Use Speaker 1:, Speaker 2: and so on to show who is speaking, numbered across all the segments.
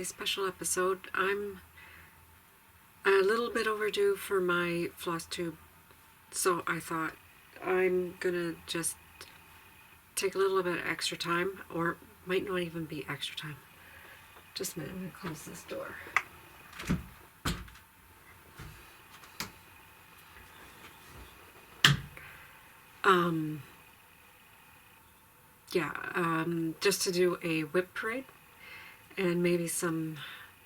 Speaker 1: a special episode. I'm a little bit overdue for my floss tube, so I thought I'm gonna just take a little bit of extra time, or might not even be extra time. Just a minute, I'm gonna close this door. Just to do a WIP parade and maybe some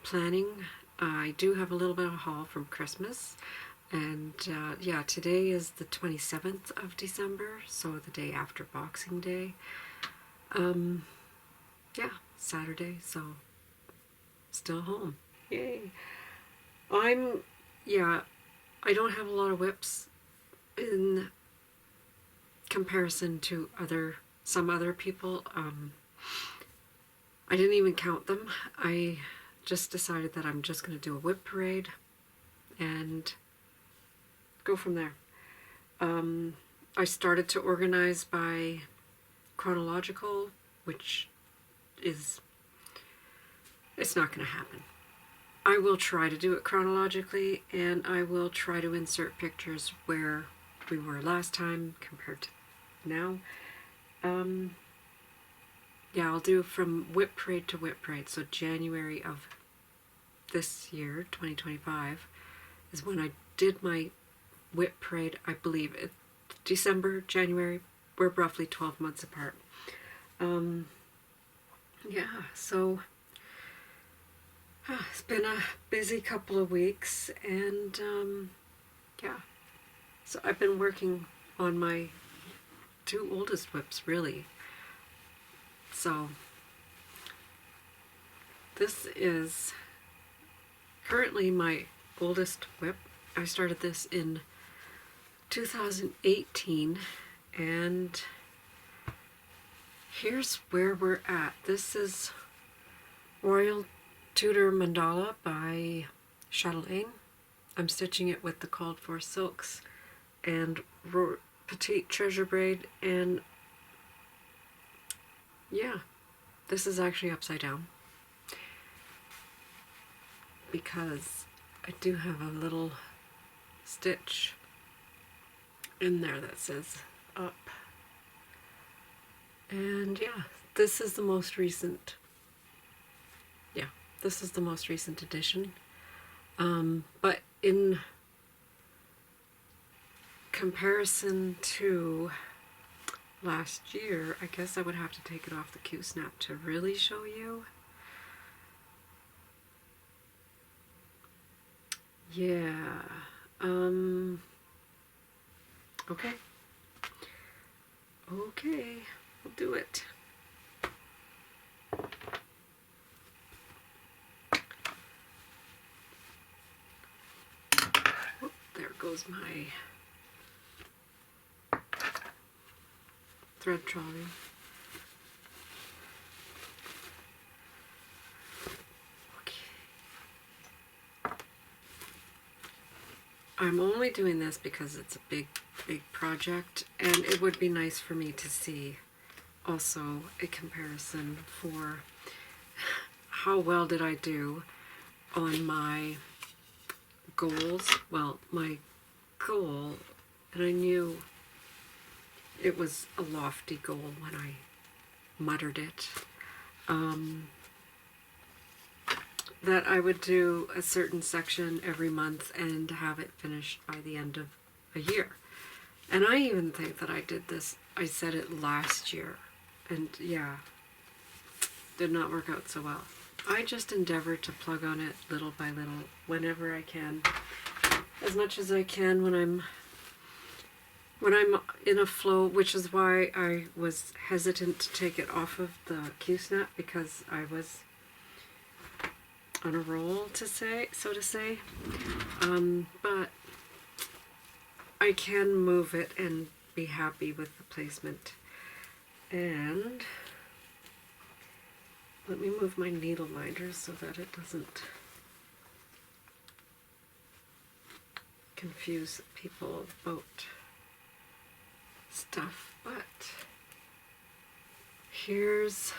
Speaker 1: planning. I do have a little bit of a haul from Christmas, and yeah, today is the 27th of December, so the day after Boxing Day. Yeah, Saturday, so still home. Yay! I don't have a lot of WIPs in comparison to some other people. I didn't even count them. I just decided that I'm just going to do a WIP parade and go from there. I started to organize by chronological, which is, it's not going to happen. I will try to do it chronologically, and I will try to insert pictures where we were last time compared to now. Yeah, I'll do from WIP parade to WIP parade. So January of this year, 2025, is when I did my WIP parade. I believe it, December, January, we're roughly 12 months apart. Yeah, so it's been a busy couple of weeks, and yeah, so I've been working on my two oldest WIPs, really. So this is currently my oldest WIP. I started this in 2018, and here's where we're at. This is Royal Tudor Mandala by Chatelaine. I'm stitching it with the called for silks and petite treasure braid, and yeah, this is actually upside down because I do have a little stitch in there that says up. And yeah, this is the most recent. Yeah, this is the most recent edition. But in comparison to last year, I guess I would have to take it off the Q-snap to really show you. Yeah. Okay. Okay, we'll do it. Oh, there goes my thread trolley. Okay. I'm only doing this because it's a big project, and it would be nice for me to see also a comparison for how well did I do on my goals. Well, my goal, and I knew it was a lofty goal when I muttered it, that I would do a certain section every month and have it finished by the end of a year. And I even think that I did this, I said it last year, and yeah, did not work out so well. I just endeavor to plug on it little by little, whenever I can, as much as I can when I'm in a flow, which is why I was hesitant to take it off of the Q-snap, because I was on a roll, so to say. But I can move it and be happy with the placement. And let me move my needle minder so that it doesn't confuse people about stuff. But here's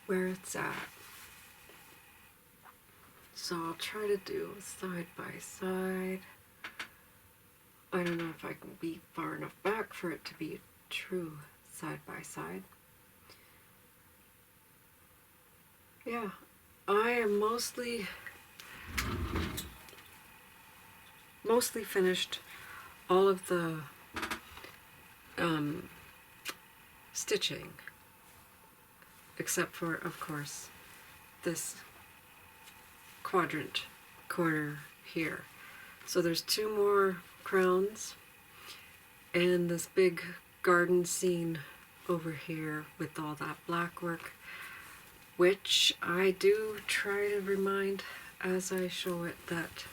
Speaker 1: where it's at. So I'll try to do side by side. I don't know if I can be far enough back for it to be true side by side. Yeah, I am mostly finished all of the stitching, except for, of course, this quadrant corner here. So there's 2 more crowns and this big garden scene over here with all that black work, which I do try to remind as I show it that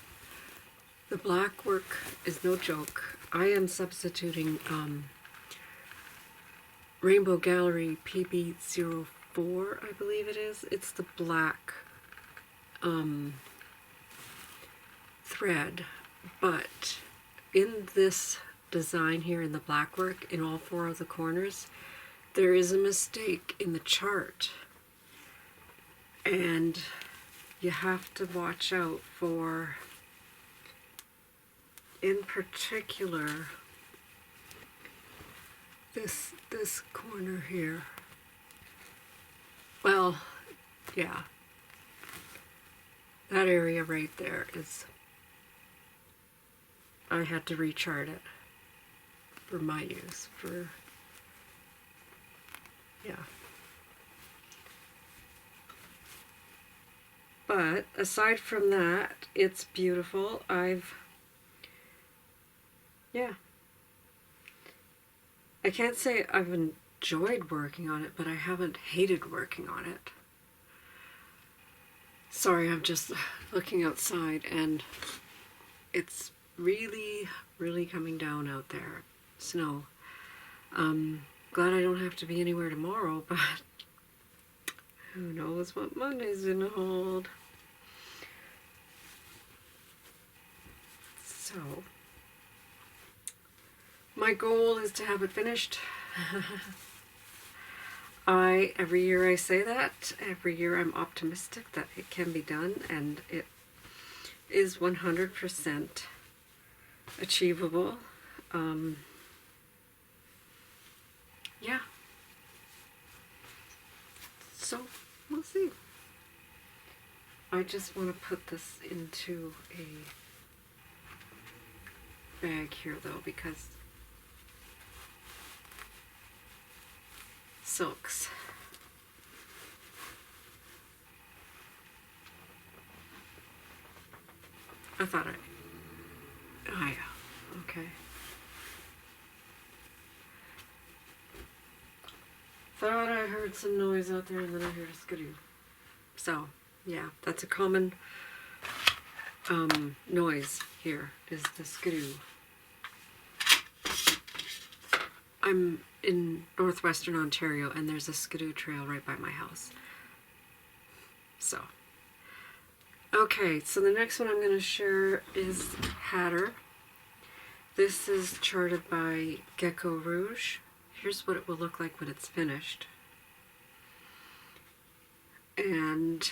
Speaker 1: the black work is no joke. I am substituting Rainbow Gallery PB04, I believe it is. It's the black thread, but in this design here in the black work, in all 4 of the corners, there is a mistake in the chart, and you have to watch out for, in particular, this corner here. Well, yeah, that area right there is, I had to rechart it for my use, for, yeah. But aside from that, it's beautiful. Yeah. I can't say I've enjoyed working on it, but I haven't hated working on it. Sorry, I'm just looking outside and it's really, really coming down out there. Snow. Glad I don't have to be anywhere tomorrow, but who knows what Monday's gonna hold. So, my goal is to have it finished. Every year I say that, every year I'm optimistic that it can be done, and it is 100% achievable. Yeah. So, we'll see. I just want to put this into a bag here though, because silks. I thought oh yeah, okay. Thought I heard some noise out there and then I heard a skidoo. So, yeah, that's a common noise here, is the skidoo. I'm in northwestern Ontario and there's a skidoo trail right by my house. So, okay, so the next one I'm going to share is Hatter. This is charted by Gecko Rouge. Here's what it will look like when it's finished. And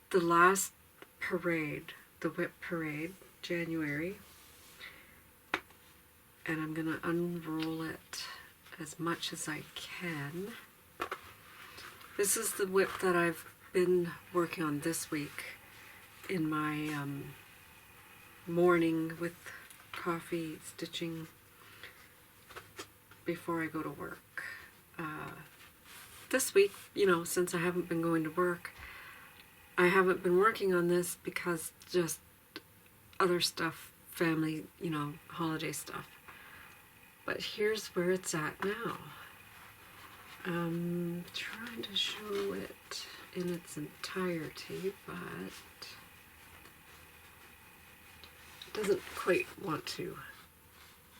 Speaker 1: the last parade, the WIP Parade, January, and I'm going to unroll it as much as I can. This is the WIP that I've been working on this week in my morning with coffee stitching before I go to work. This week, you know, since I haven't been going to work, I haven't been working on this because just other stuff, family, you know, holiday stuff. But here's where it's at now. I'm trying to show it in its entirety, but it doesn't quite want to.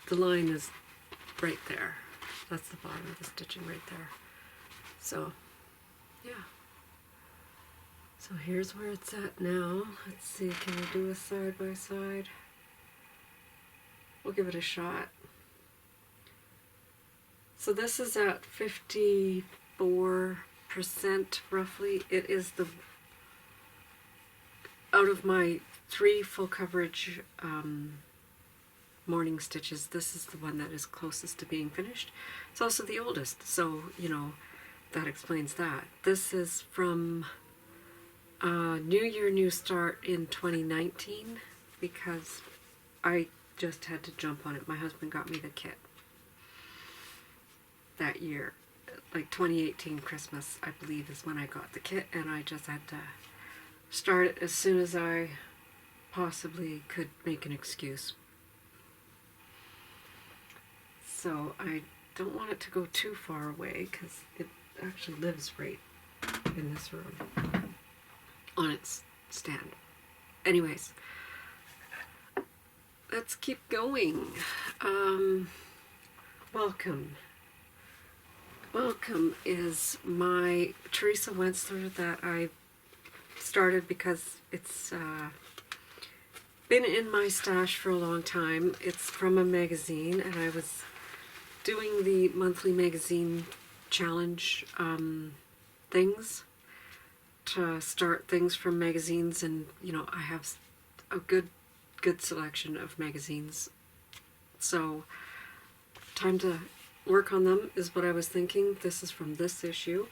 Speaker 1: The line is right there. That's the bottom of the stitching right there. So, yeah. So here's where it's at now. Let's see, can we do a side by side? We'll give it a shot. So this is at 54% roughly. It is the out of my 3 full coverage morning stitches, this is the one that is closest to being finished. It's also the oldest, so you know, that explains that. This is from New Year, New Start in 2019, because I just had to jump on it. My husband got me the kit that year. Like 2018 Christmas, I believe, is when I got the kit, and I just had to start it as soon as I possibly could make an excuse. So I don't want it to go too far away, because it actually lives right in this room on its stand. Anyways, let's keep going. Welcome. Welcome is my Teresa Wentzler that I started because it's been in my stash for a long time. It's from a magazine, and I was doing the monthly magazine challenge things to start things from magazines, and you know, I have a good selection of magazines, so time to work on them is what I was thinking. This is from this issue,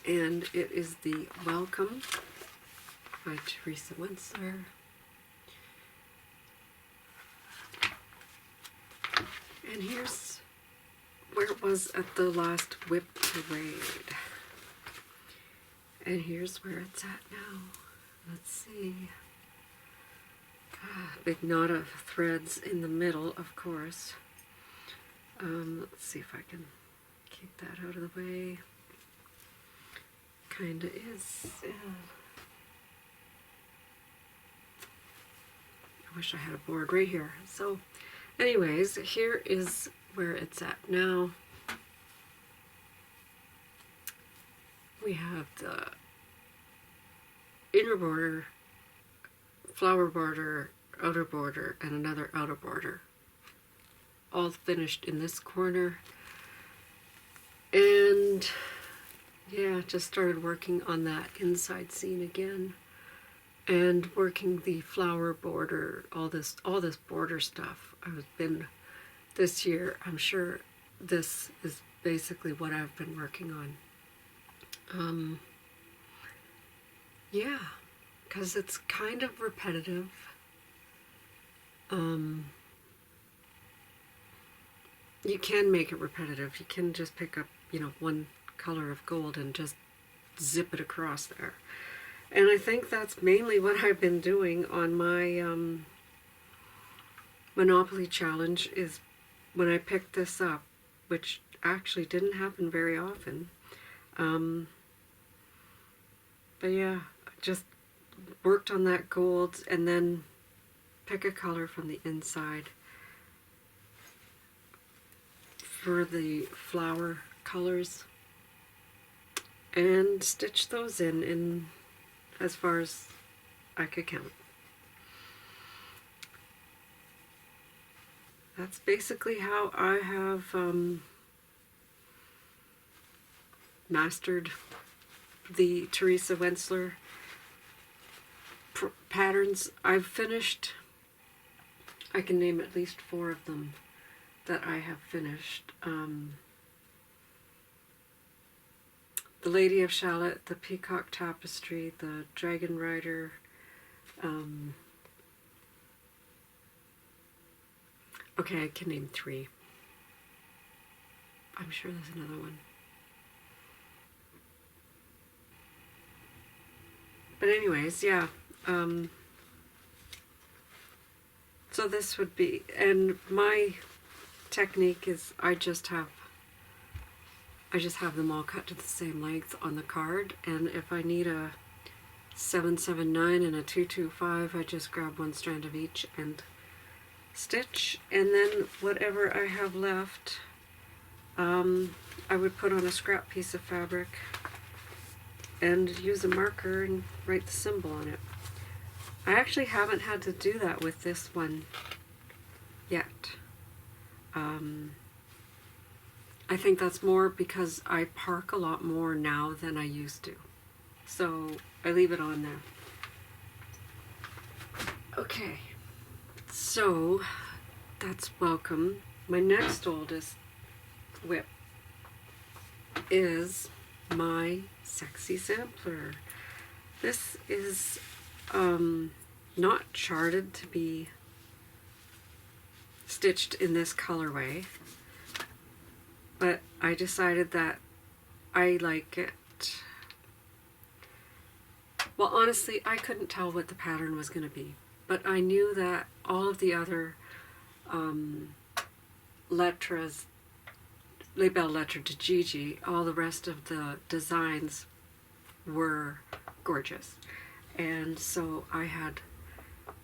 Speaker 1: and it is the Welcome by Teresa Wentzler. And here's where it was at the last WIP Parade. And here's where it's at now. Let's see. Big knot of threads in the middle, of course. Let's see if I can keep that out of the way. Kinda is. Yeah. I wish I had a board right here. So, anyways, here is where it's at now. We have the inner border, flower border, outer border, and another outer border, all finished in this corner. And yeah, just started working on that inside seam again, and working the flower border, all this border stuff. I've been this year, I'm sure this is basically what I've been working on. Yeah, because it's kind of repetitive. You can make it repetitive. You can just pick up, you know, one color of gold and just zip it across there. And I think that's mainly what I've been doing on my Monopoly challenge, is when I picked this up, which actually didn't happen very often. But yeah, just worked on that gold and then pick a color from the inside for the flower colors and stitch those in as far as I could count. That's basically how I have mastered the Teresa Wentzler patterns. I've finished, I can name at least 4 of them that I have finished. The Lady of Shalott, the Peacock Tapestry, the Dragon Rider, okay, I can name 3. I'm sure there's another one. But anyways, yeah. So this would be, and my technique is I just have them all cut to the same length on the card, and if I need a 779 and a 225, I just grab one strand of each and stitch, and then whatever I have left, I would put on a scrap piece of fabric and use a marker and write the symbol on it. I actually haven't had to do that with this one yet. I think that's more because I park a lot more now than I used to. So I leave it on there. Okay, so that's welcome. My next oldest WIP is my Sexy Sampler. This is not charted to be stitched in this colorway, but I decided that I like it. Well, honestly, I couldn't tell what the pattern was going to be, but I knew that all of the other Lettres, Les Belles Lettres de GiGi, all the rest of the designs were gorgeous. And so I had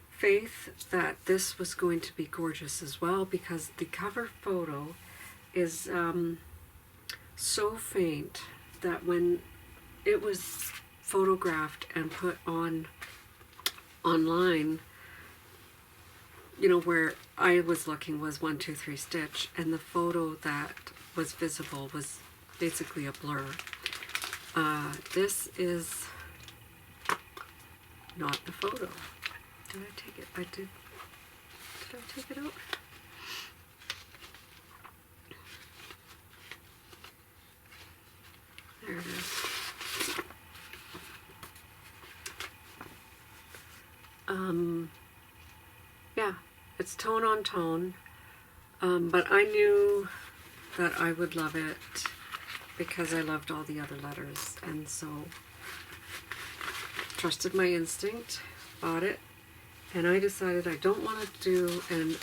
Speaker 1: faith that this was going to be gorgeous as well, because the cover photo is so faint that when it was photographed and put on online, you know, where I was looking was 1, 2, 3 stitch, and the photo that was visible was basically a blur. This is not the photo. Did I take it? I did. Did I take it out? There it is. Yeah, it's tone on tone, but I knew that I would love it because I loved all the other letters, and so trusted my instinct, bought it, and I decided I don't want to do an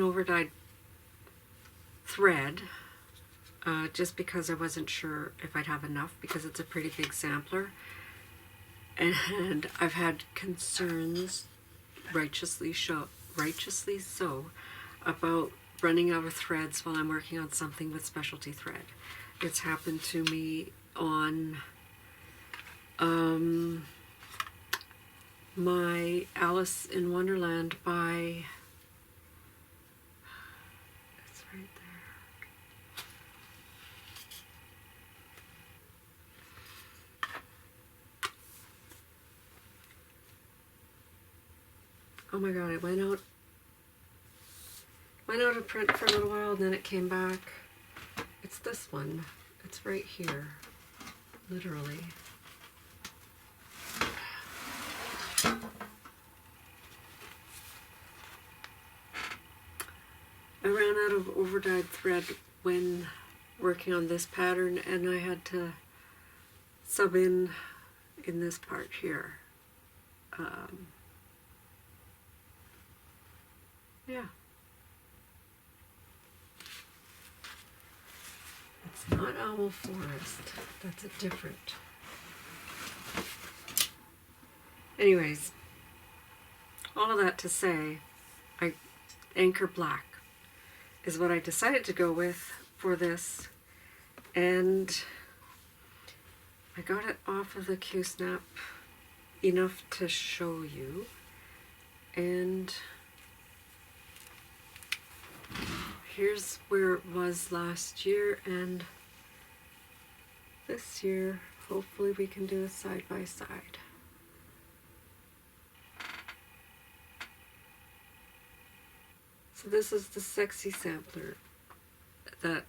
Speaker 1: overdyed thread, just because I wasn't sure if I'd have enough, because it's a pretty big sampler, and I've had concerns, righteously so, about running out of threads while I'm working on something with specialty thread. It's happened to me on my Alice in Wonderland by, it's right there. Oh my god, it went out of print for a little while, and then it came back. It's this one. It's right here, literally. I ran out of overdyed thread when working on this pattern, and I had to sub in this part here. Yeah. It's not Owl Forest. That's a different. Anyways, all of that to say, Anchor Black is what I decided to go with for this, and I got it off of the Q-Snap enough to show you, and here's where it was last year, and this year hopefully we can do a side by side. So this is the Sexy Sampler that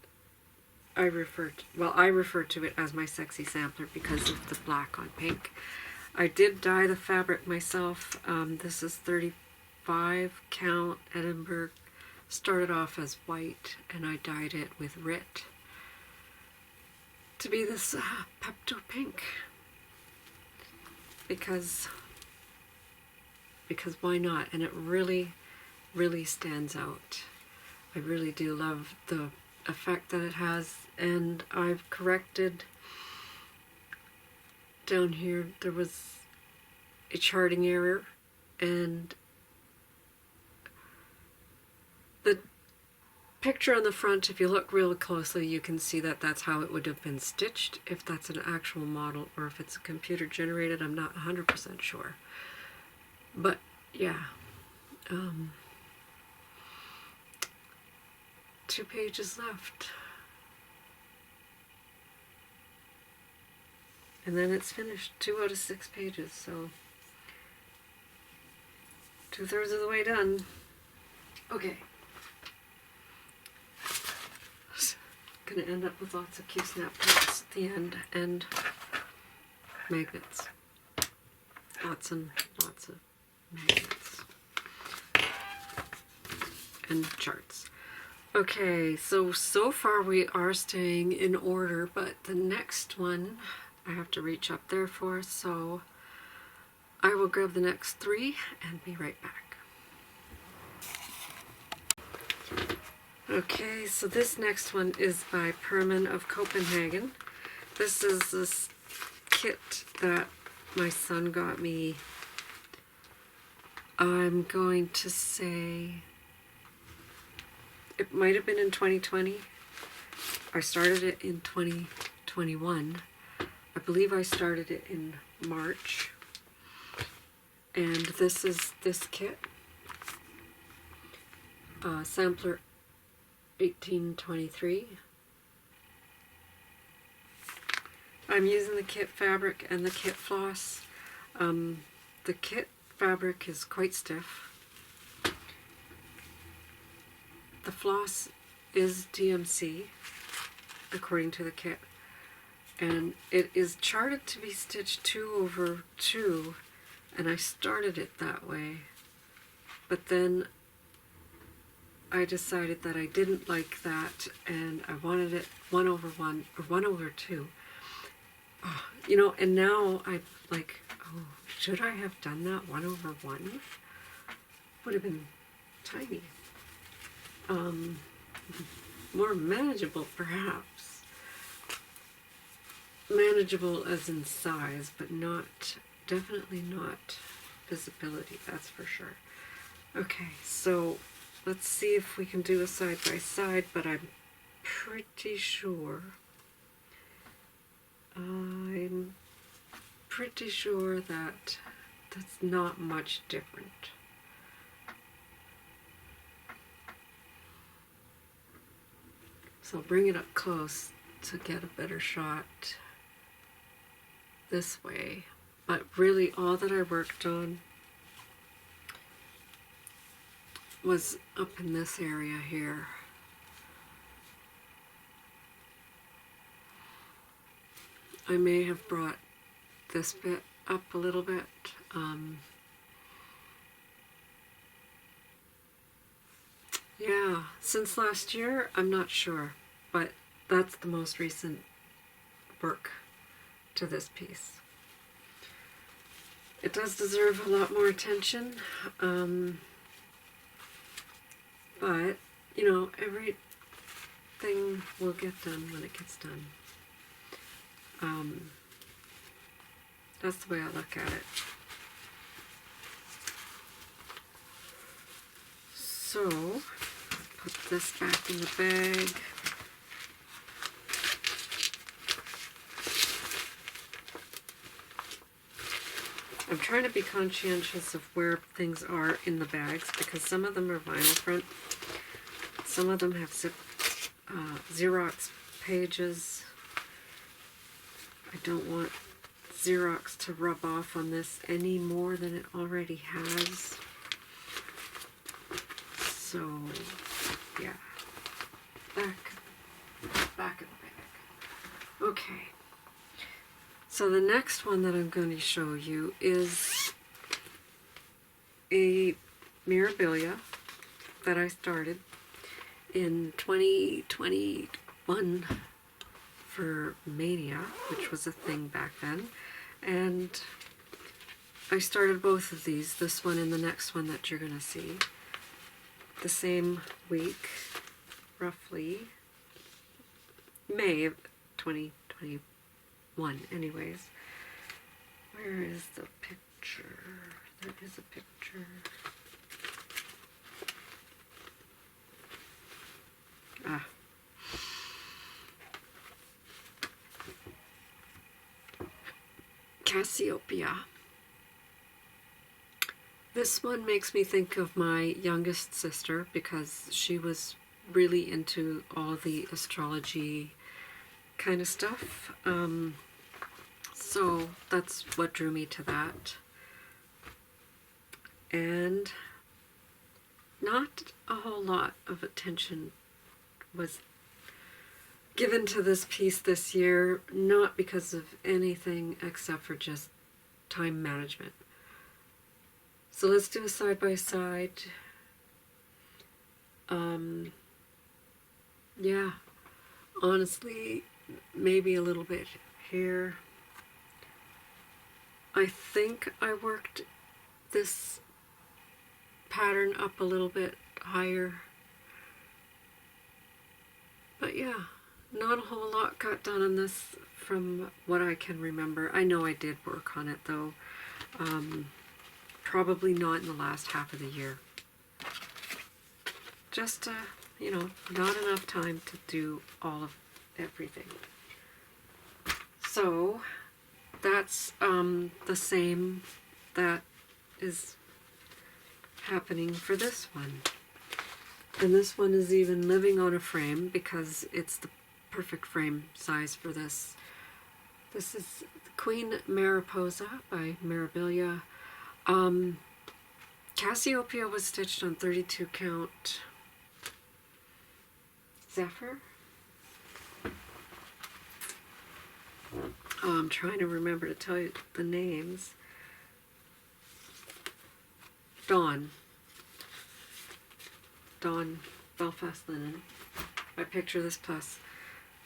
Speaker 1: I refer to, well, I refer to it as my Sexy Sampler because of the black on pink. I did dye the fabric myself. This is 35 count Edinburg. Started off as white, and I dyed it with Rit to be this Pepto Pink, because why not? And it really stands out. I really do love the effect that it has, and I've corrected down here. There was a charting error, and the picture on the front, if you look real closely, you can see that that's how it would have been stitched. If that's an actual model or if it's a computer generated, I'm not 100% sure. But yeah, 2 pages left. And then it's finished. 2 out of 6 pages, so 2/3 of the way done. Okay. Gonna end up with lots of Q-snap parts at the end and magnets. Lots and lots of magnets. And charts. Okay, so far we are staying in order, but the next one I have to reach up there for, so I will grab the next 3 and be right back. Okay, so this next one is by Permin of Copenhagen. This is this kit that my son got me. I'm going to say it might have been in 2020. I started it in 2021. I believe I started it in March. And this is this kit. Sampler 1823. I'm using the kit fabric and the kit floss. The kit fabric is quite stiff. The floss is DMC, according to the kit, and it is charted to be stitched 2/2, and I started it that way, but then I decided that I didn't like that, and I wanted it 1/1 or 1/2. Oh, you know, and now I'm like, oh, should I have done that 1/1? Would have been tiny. More manageable, perhaps. Manageable as in size, but not, definitely not visibility, that's for sure. Okay, so let's see if we can do a side by side, but I'm pretty sure that that's not much different. So I'll bring it up close to get a better shot this way. But really all that I worked on was up in this area here. I may have brought this bit up a little bit. Yeah, since last year, I'm not sure, but that's the most recent work to this piece. It does deserve a lot more attention, but, you know, everything will get done when it gets done. That's the way I look at it. So, put this back in the bag. I'm trying to be conscientious of where things are in the bags because some of them are vinyl print. Some of them have Xerox pages. I don't want Xerox to rub off on this any more than it already has. So, yeah, back of the bag. Okay, so the next one that I'm going to show you is a Mirabilia that I started in 2021 for Mania, which was a thing back then, and I started both of these, this one and the next one that you're going to see, the same week, roughly, May of 2021, anyways. Where is the picture? There is a picture. Ah. Cassieopeia. This one makes me think of my youngest sister because she was really into all the astrology kind of stuff. So that's what drew me to that. And not a whole lot of attention was given to this piece this year, not because of anything except for just time management. So let's do a side-by-side. Yeah, honestly, maybe a little bit here. I think I worked this pattern up a little bit higher. But yeah, not a whole lot got done on this from what I can remember. I know I did work on it though. Probably not in the last half of the year. Just, you know, not enough time to do all of everything. So that's the same that is happening for this one. And this one is even living on a frame because it's the perfect frame size for this. This is Queen Mariposa by Mirabilia. Cassieopeia was stitched on 32 count Zephyr. I'm trying to remember to tell you the names. Dawn Belfast Linen. I picture this plus.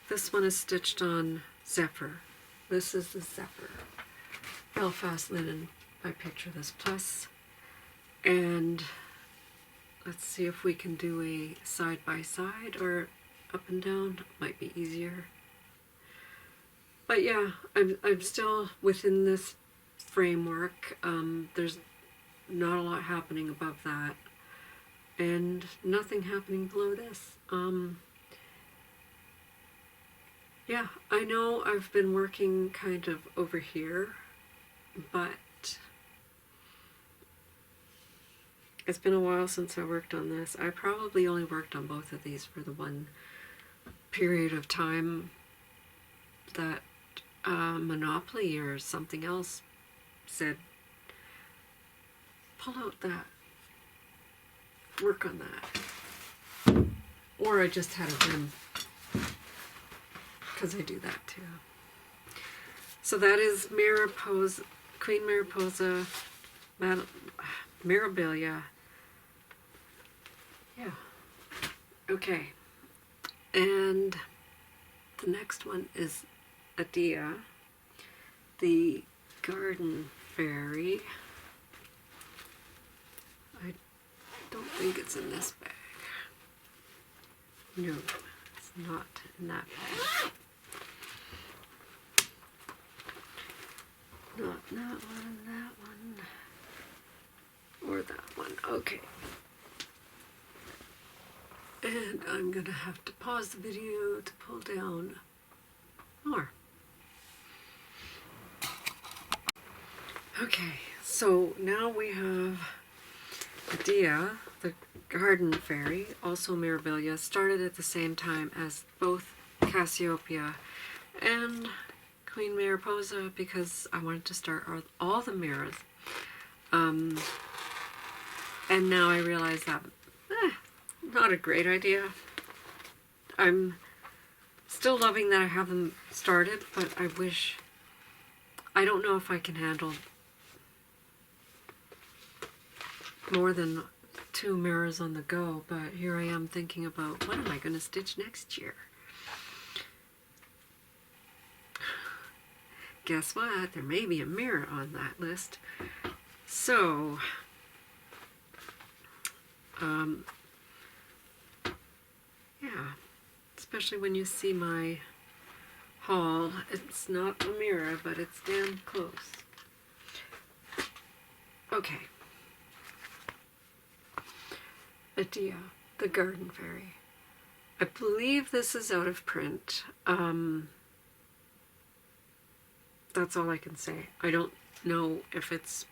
Speaker 1: This one is stitched on Zephyr. This is the Zephyr. Belfast Linen. I picture this plus. And let's see if we can do a side by side or up and down. Might be easier. But yeah, I'm still within this framework. There's not a lot happening above that. And nothing happening below this. Yeah, I know I've been working kind of over here, but it's been a while since I worked on this. I probably only worked on both of these for the one period of time that Monopoly or something else said, pull out that, work on that. Or I just had a whim, because I do that too. So that is Mariposa, Queen Mariposa, Mirabilia. Yeah. Okay. And the next one is Adia, the Garden Fairy. I don't think it's in this bag. No, it's not in that bag. Not that one, that one, or that one. Okay. And I'm gonna have to pause the video to pull down more. Okay, so now we have Adia, the Garden Fairy, also Mirabilia, started at the same time as both Cassieopeia and Queen Mariposa because I wanted to start all the mirrors. And now I realize that not a great idea. I'm still loving that I have them started, but I don't know if I can handle more than 2 mirrors on the go, but here I am thinking about what am I going to stitch next year. Guess what? There may be a mirror on that list. So, yeah, especially when you see my haul. It's not a mirror, but it's damn close. Okay. Adia, the Garden Fairy. I believe this is out of print. That's all I can say. I don't know if it's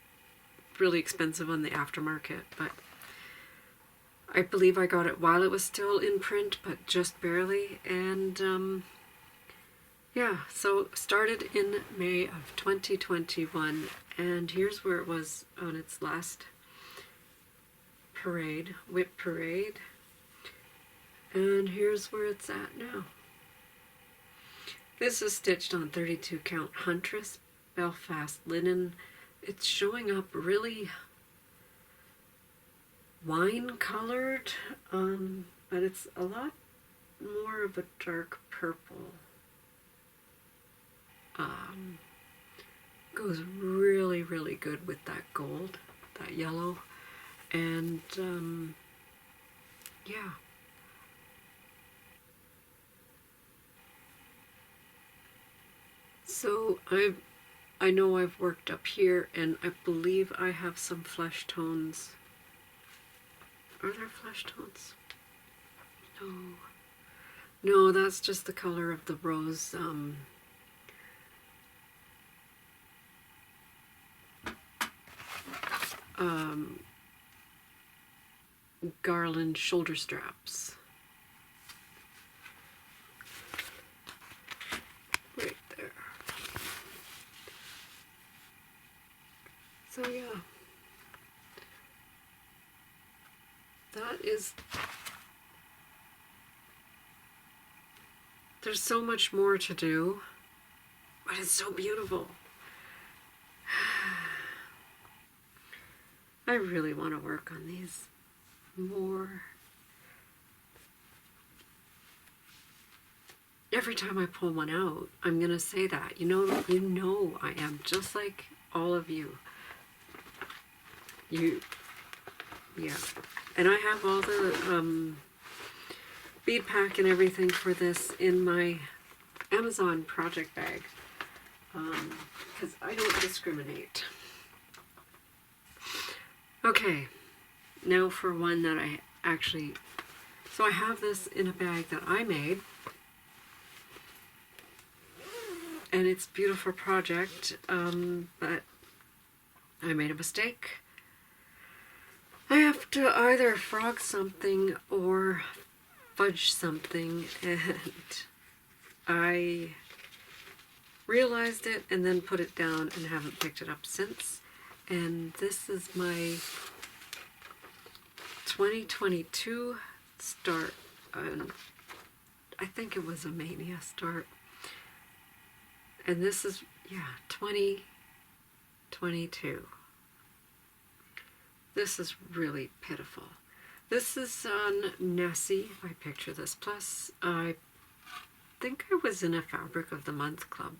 Speaker 1: really expensive on the aftermarket, but I believe I got it while it was still in print, but just barely. And yeah, so started in May of 2021, and here's where it was on its last parade, WIP Parade. And here's where it's at now. This is stitched on 32 count Huntress Belfast linen. It's showing up really wine colored, but it's a lot more of a dark purple. Goes really, really good with that gold, that yellow, and yeah. So I know I've worked up here, and I believe I have some flesh tones. Are there flesh tones? No. No, that's just the color of the rose. Garland shoulder straps. Right there. So yeah. That is, there's so much more to do, but it's so beautiful. I really want to work on these more. Every time I pull one out, I'm going to say that. You know I am just like all of you. Yeah. And I have all the bead pack and everything for this in my Amazon project bag, because I don't discriminate. Okay, now for one that I actually, so I have this in a bag that I made, and it's a beautiful project, but I made a mistake. I have to either frog something or fudge something, and I realized it and then put it down and haven't picked it up since. And this is my 2022 start, and I think it was a Mania start. And this is, yeah, 2022. This is really pitiful. This is on Nessie by Picture This Plus. I think I was in a Fabric of the Month club.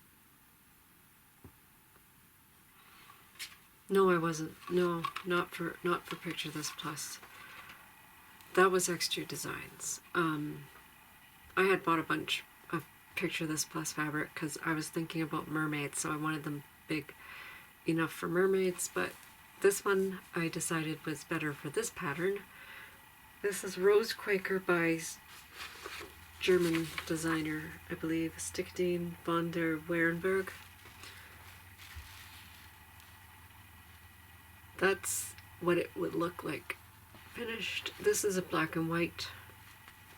Speaker 1: No, I wasn't. No, not for Picture This Plus. That was XG Designs. I had bought a bunch of Picture This Plus fabric because I was thinking about mermaids, so I wanted them big enough for mermaids, but this one I decided was better for this pattern. This is Rose Quaker by German designer, I believe, Stickdeen von der Werenberg. That's what it would look like finished. This is a black and white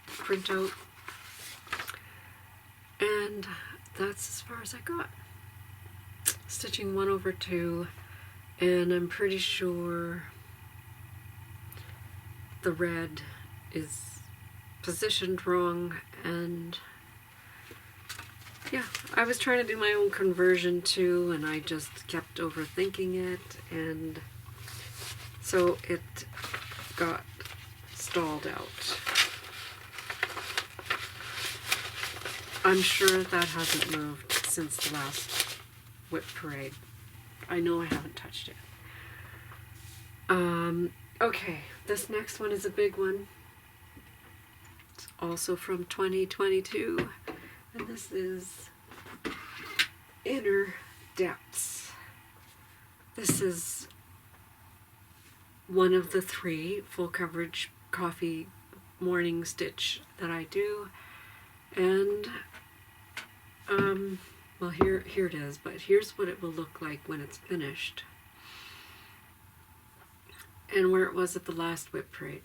Speaker 1: printout, and that's as far as I got. Stitching 1/2, and I'm pretty sure the red is positioned wrong, and yeah, I was trying to do my own conversion too, and I just kept overthinking it, and so it got stalled out. I'm sure that hasn't moved since the last WIP Parade. I know I haven't touched it. Okay, this next one is a big one. It's also from 2022, and this is Inner Depths. This is one of the 3 full coverage coffee morning stitch that I do, and well, here it is, but here's what it will look like when it's finished, and where it was at the last WIP Parade.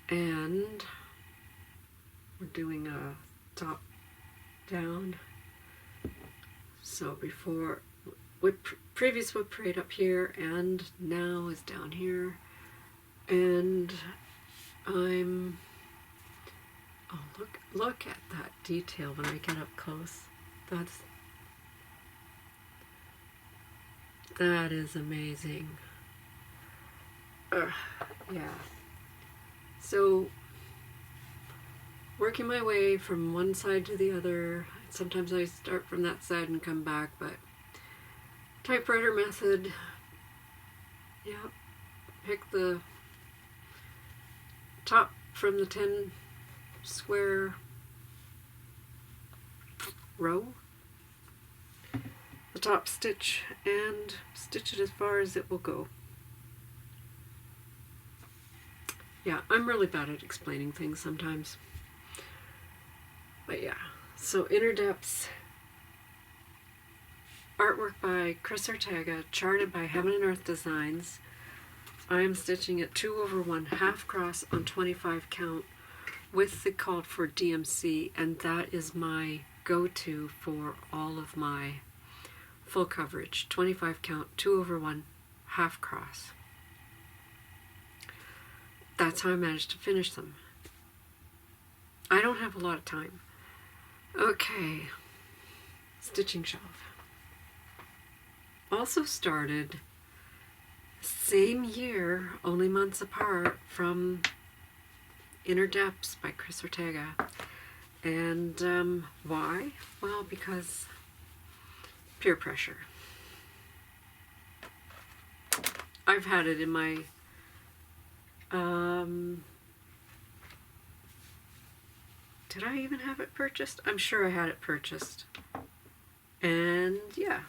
Speaker 1: and we're doing a top down. So before previous WIP Parade up here, and now is down here, and I'm, oh, look at that detail when I get up close. That is amazing. Yeah. So working my way from one side to the other. Sometimes I start from that side and come back, but typewriter method. Yeah. Pick the top from the 10 square row, the top stitch, and stitch it as far as it will go. Yeah, I'm really bad at explaining things sometimes. But yeah, so Inner Depths, artwork by Chris Ortega, charted by Heaven and Earth Designs. I am stitching at 2/1 half cross on 25 count with the called for DMC, and that is my go-to for all of my full coverage. 25 count, 2/1 half cross. That's how I managed to finish them. I don't have a lot of time. Okay, stitching shelf. Also started same year, only months apart, from Inner Depths by Chris Ortega. And why? Well, because peer pressure. I've had it in my did I even have it purchased? I'm sure I had it purchased. And yeah,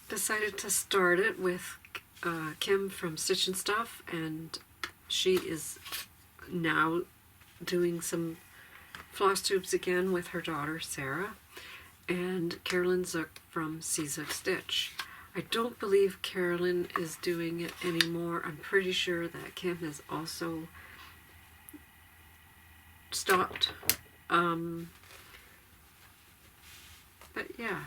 Speaker 1: decided to start it with Kim from Stitch and Stuff, and she is now doing some floss tubes again with her daughter Sarah, and Carolyn Zook from Zook Stitch. I don't believe Carolyn is doing it anymore. I'm pretty sure that Kim has also stopped. But yeah,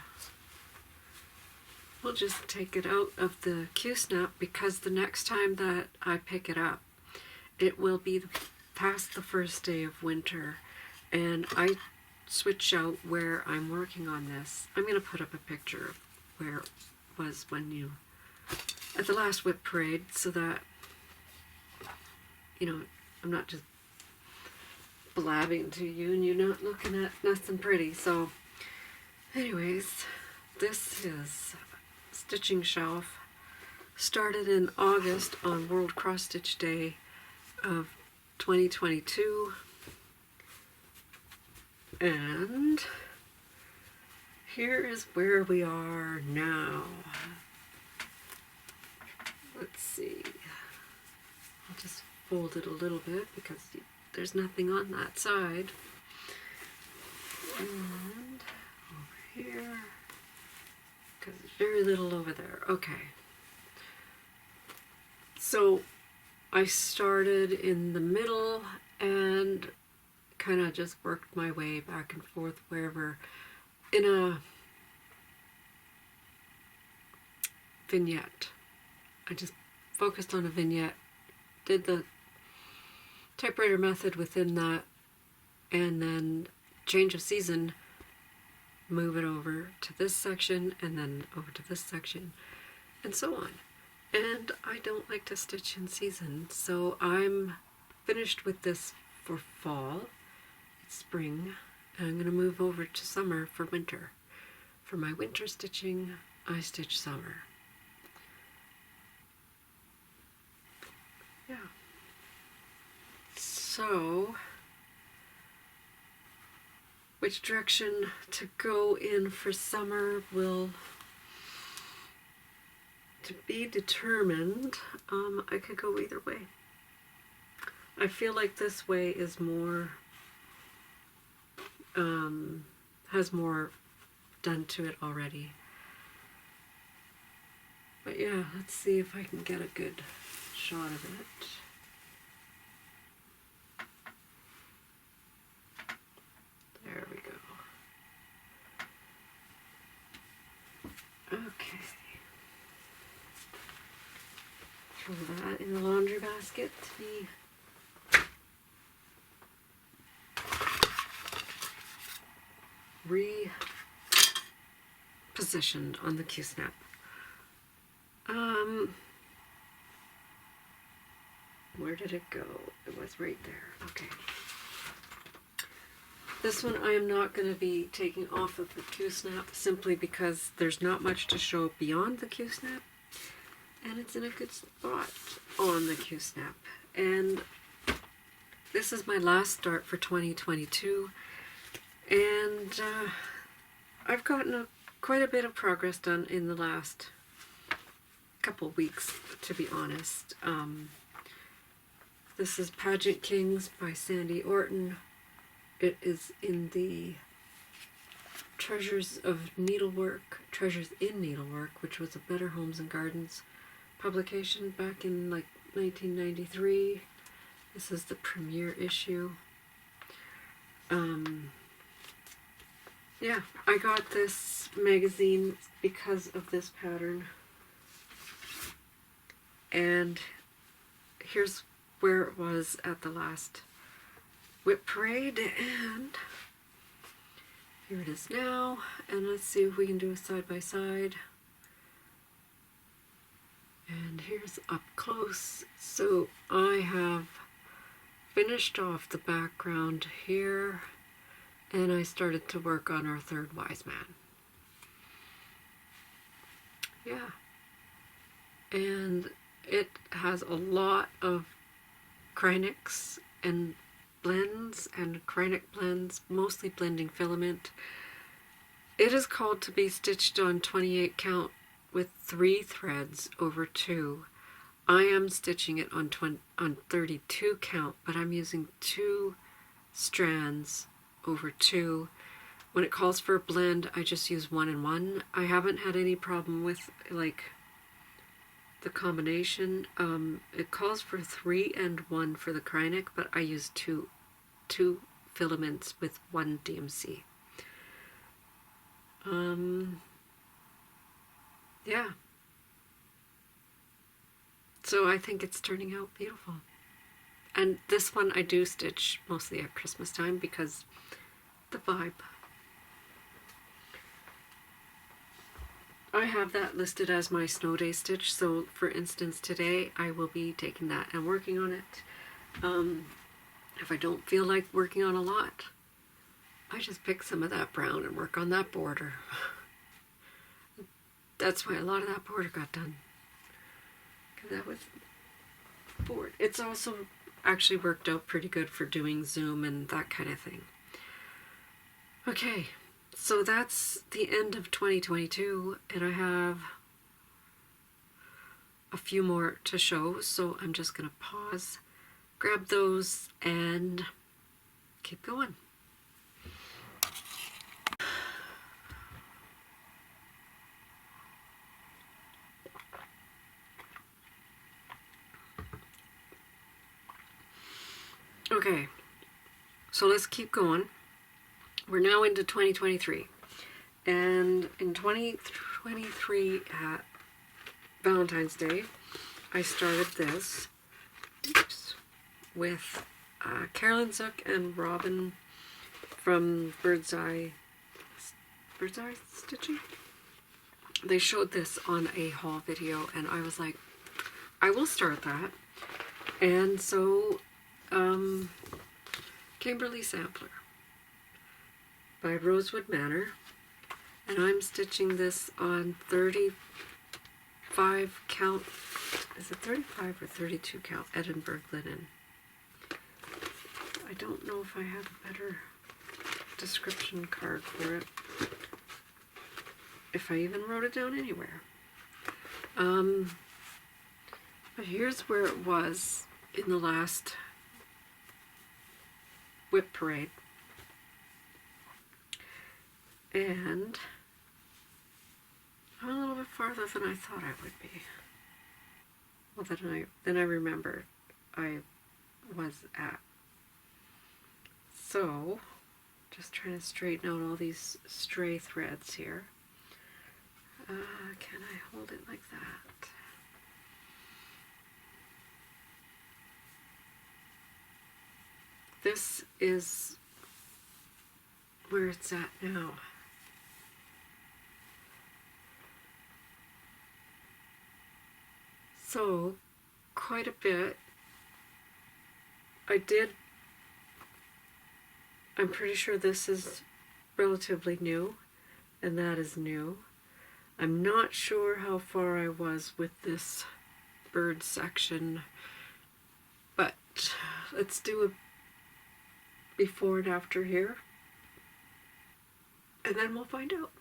Speaker 1: we'll just take it out of the Q-snap, because the next time that I pick it up, it will be past the first day of winter, and I switch out where I'm working on this. I'm going to put up a picture of where it was when you, at the last WIP Parade, so that, you know, I'm not just blabbing to you and you're not looking at nothing pretty. So anyways, this is Stitching Shelf. Started in August on World Cross Stitch Day of 2022, and here is where we are now. Let's see, I'll just fold it a little bit because there's nothing on that side. And over here, because there's very little over there. Okay. So I started in the middle and kind of just worked my way back and forth wherever, in a vignette. I just focused on a vignette, did the typewriter method within that, and then change of season, move it over to this section, and then over to this section, and so on. And I don't like to stitch in season, so I'm finished with this for fall. It's spring, and I'm going to move over to summer for winter. For my winter stitching, I stitch summer. Yeah. So, which direction to go in for summer will to be determined. I could go either way. I feel like this way is more, has more done to it already. But yeah, let's see if I can get a good shot of it. Okay. Throw that in the laundry basket to be repositioned on the Q-snap. Where did it go? It was right there. Okay. This one I am not going to be taking off of the Q-snap simply because there's not much to show beyond the Q-snap, and it's in a good spot on the Q-snap. And this is my last start for 2022, and I've gotten quite a bit of progress done in the last couple weeks, to be honest. This is Pageant Kings by Sandy Orton. It is in the Treasures in Needlework, which was a Better Homes and Gardens publication back in like 1993. This is the premiere issue. Yeah, I got this magazine because of this pattern. And here's where it was at the last WIP Parade, and here it is now. And let's see if we can do a side by side. And here's up close. So I have finished off the background here, and I started to work on our third wise man. Yeah. And it has a lot of Krynics and blends and Krynic blends, mostly blending filament. It is called to be stitched on 28 count with 3 threads over 2. I am stitching it on 32 count, but I'm using 2 strands over 2. When it calls for a blend, I just use 1 and 1. I haven't had any problem with like the combination. It calls for 3 and 1 for the Krynic, but I use two filaments with 1 DMC. Yeah. So I think it's turning out beautiful. And this one I do stitch mostly at Christmas time because the vibe. I have that listed as my snow day stitch, so for instance today I will be taking that and working on it. If I don't feel like working on a lot, I just pick some of that brown and work on that border. That's why a lot of that border got done, because that was bored. It's also actually worked out pretty good for doing Zoom and that kind of thing. Okay. So that's the end of 2022, and I have a few more to show, so I'm just going to pause, grab those, and keep going. Okay, so let's keep going. We're now into 2023, and in 2023 at Valentine's Day, I started this with Carolyn Zook and Robin from Bird's Eye Stitching. They showed this on a haul video, and I was like, I will start that. And so, Kimberly Sampler by Rosewood Manor, and I'm stitching this on 35 count, is it 35 or 32 count Edinburg Linen. I don't know if I have a better description card for it, if I even wrote it down anywhere. But here's where it was in the last WIP Parade. And I'm a little bit farther than I thought I would be. Well, then I remembered I was at. So, just trying to straighten out all these stray threads here. Can I hold it like that? This is where it's at now. So, quite a bit. I'm pretty sure this is relatively new, and that is new. I'm not sure how far I was with this bird section, but let's do a before and after here, and then we'll find out.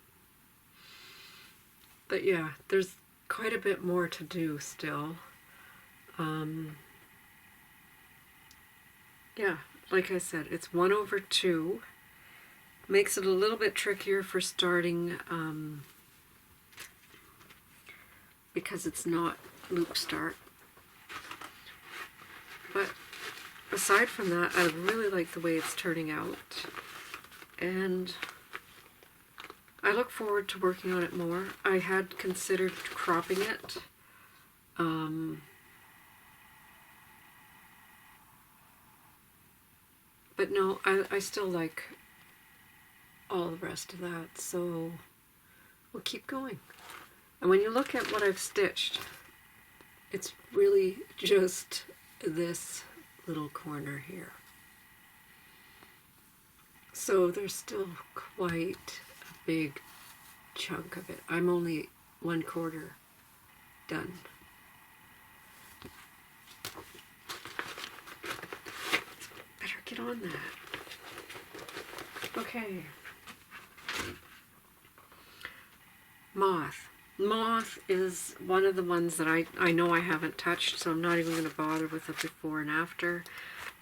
Speaker 1: But yeah, there's quite a bit more to do still. Yeah, like I said, it's 1/2. Makes it a little bit trickier for starting because it's not loop start. But aside from that, I really like the way it's turning out, and I look forward to working on it more. I had considered cropping it. But no, I still like all the rest of that, so we'll keep going. And when you look at what I've stitched, it's really just this little corner here. So there's still quite a big chunk of it. I'm only 1/4 done. Better get on that. Okay. Moth. Moth is one of the ones that I know I haven't touched, so I'm not even going to bother with a before and after.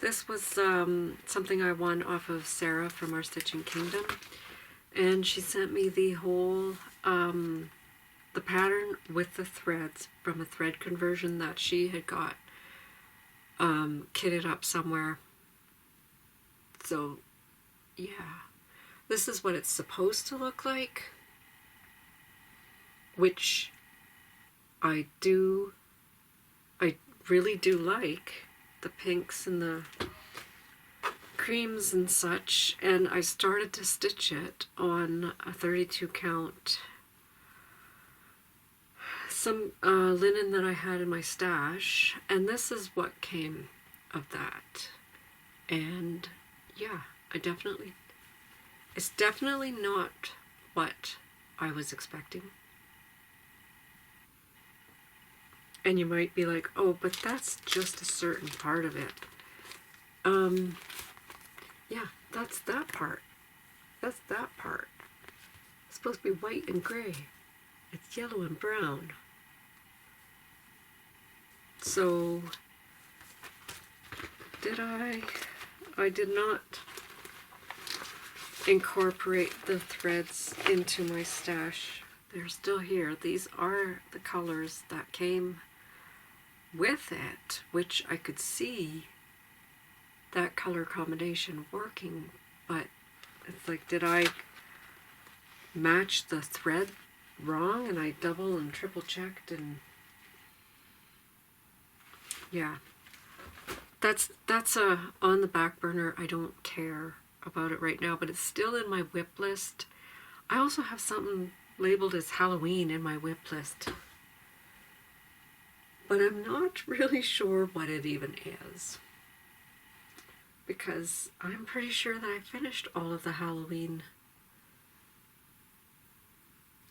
Speaker 1: This was something I won off of Sarah from our Stitching Kingdom, and she sent me the whole the pattern with the threads from a thread conversion that she had got kitted up somewhere. So yeah, this is what it's supposed to look like, which I really do like the pinks and the creams and such, and I started to stitch it on a 32 count, some linen that I had in my stash, and this is what came of that. And yeah, it's definitely not what I was expecting. And you might be like, oh, but that's just a certain part of it. Yeah, that's that part. That's that part. It's supposed to be white and gray. It's yellow and brown. So, I did not incorporate the threads into my stash. They're still here. These are the colors that came with it, which I could see that color combination working, but it's like, did I match the thread wrong? And I double and triple checked, and yeah, that's on the back burner. I don't care about it right now, but it's still in my WIP list. I also have something labeled as Halloween in my WIP list, but I'm not really sure what it even is, because I'm pretty sure that I finished all of the Halloween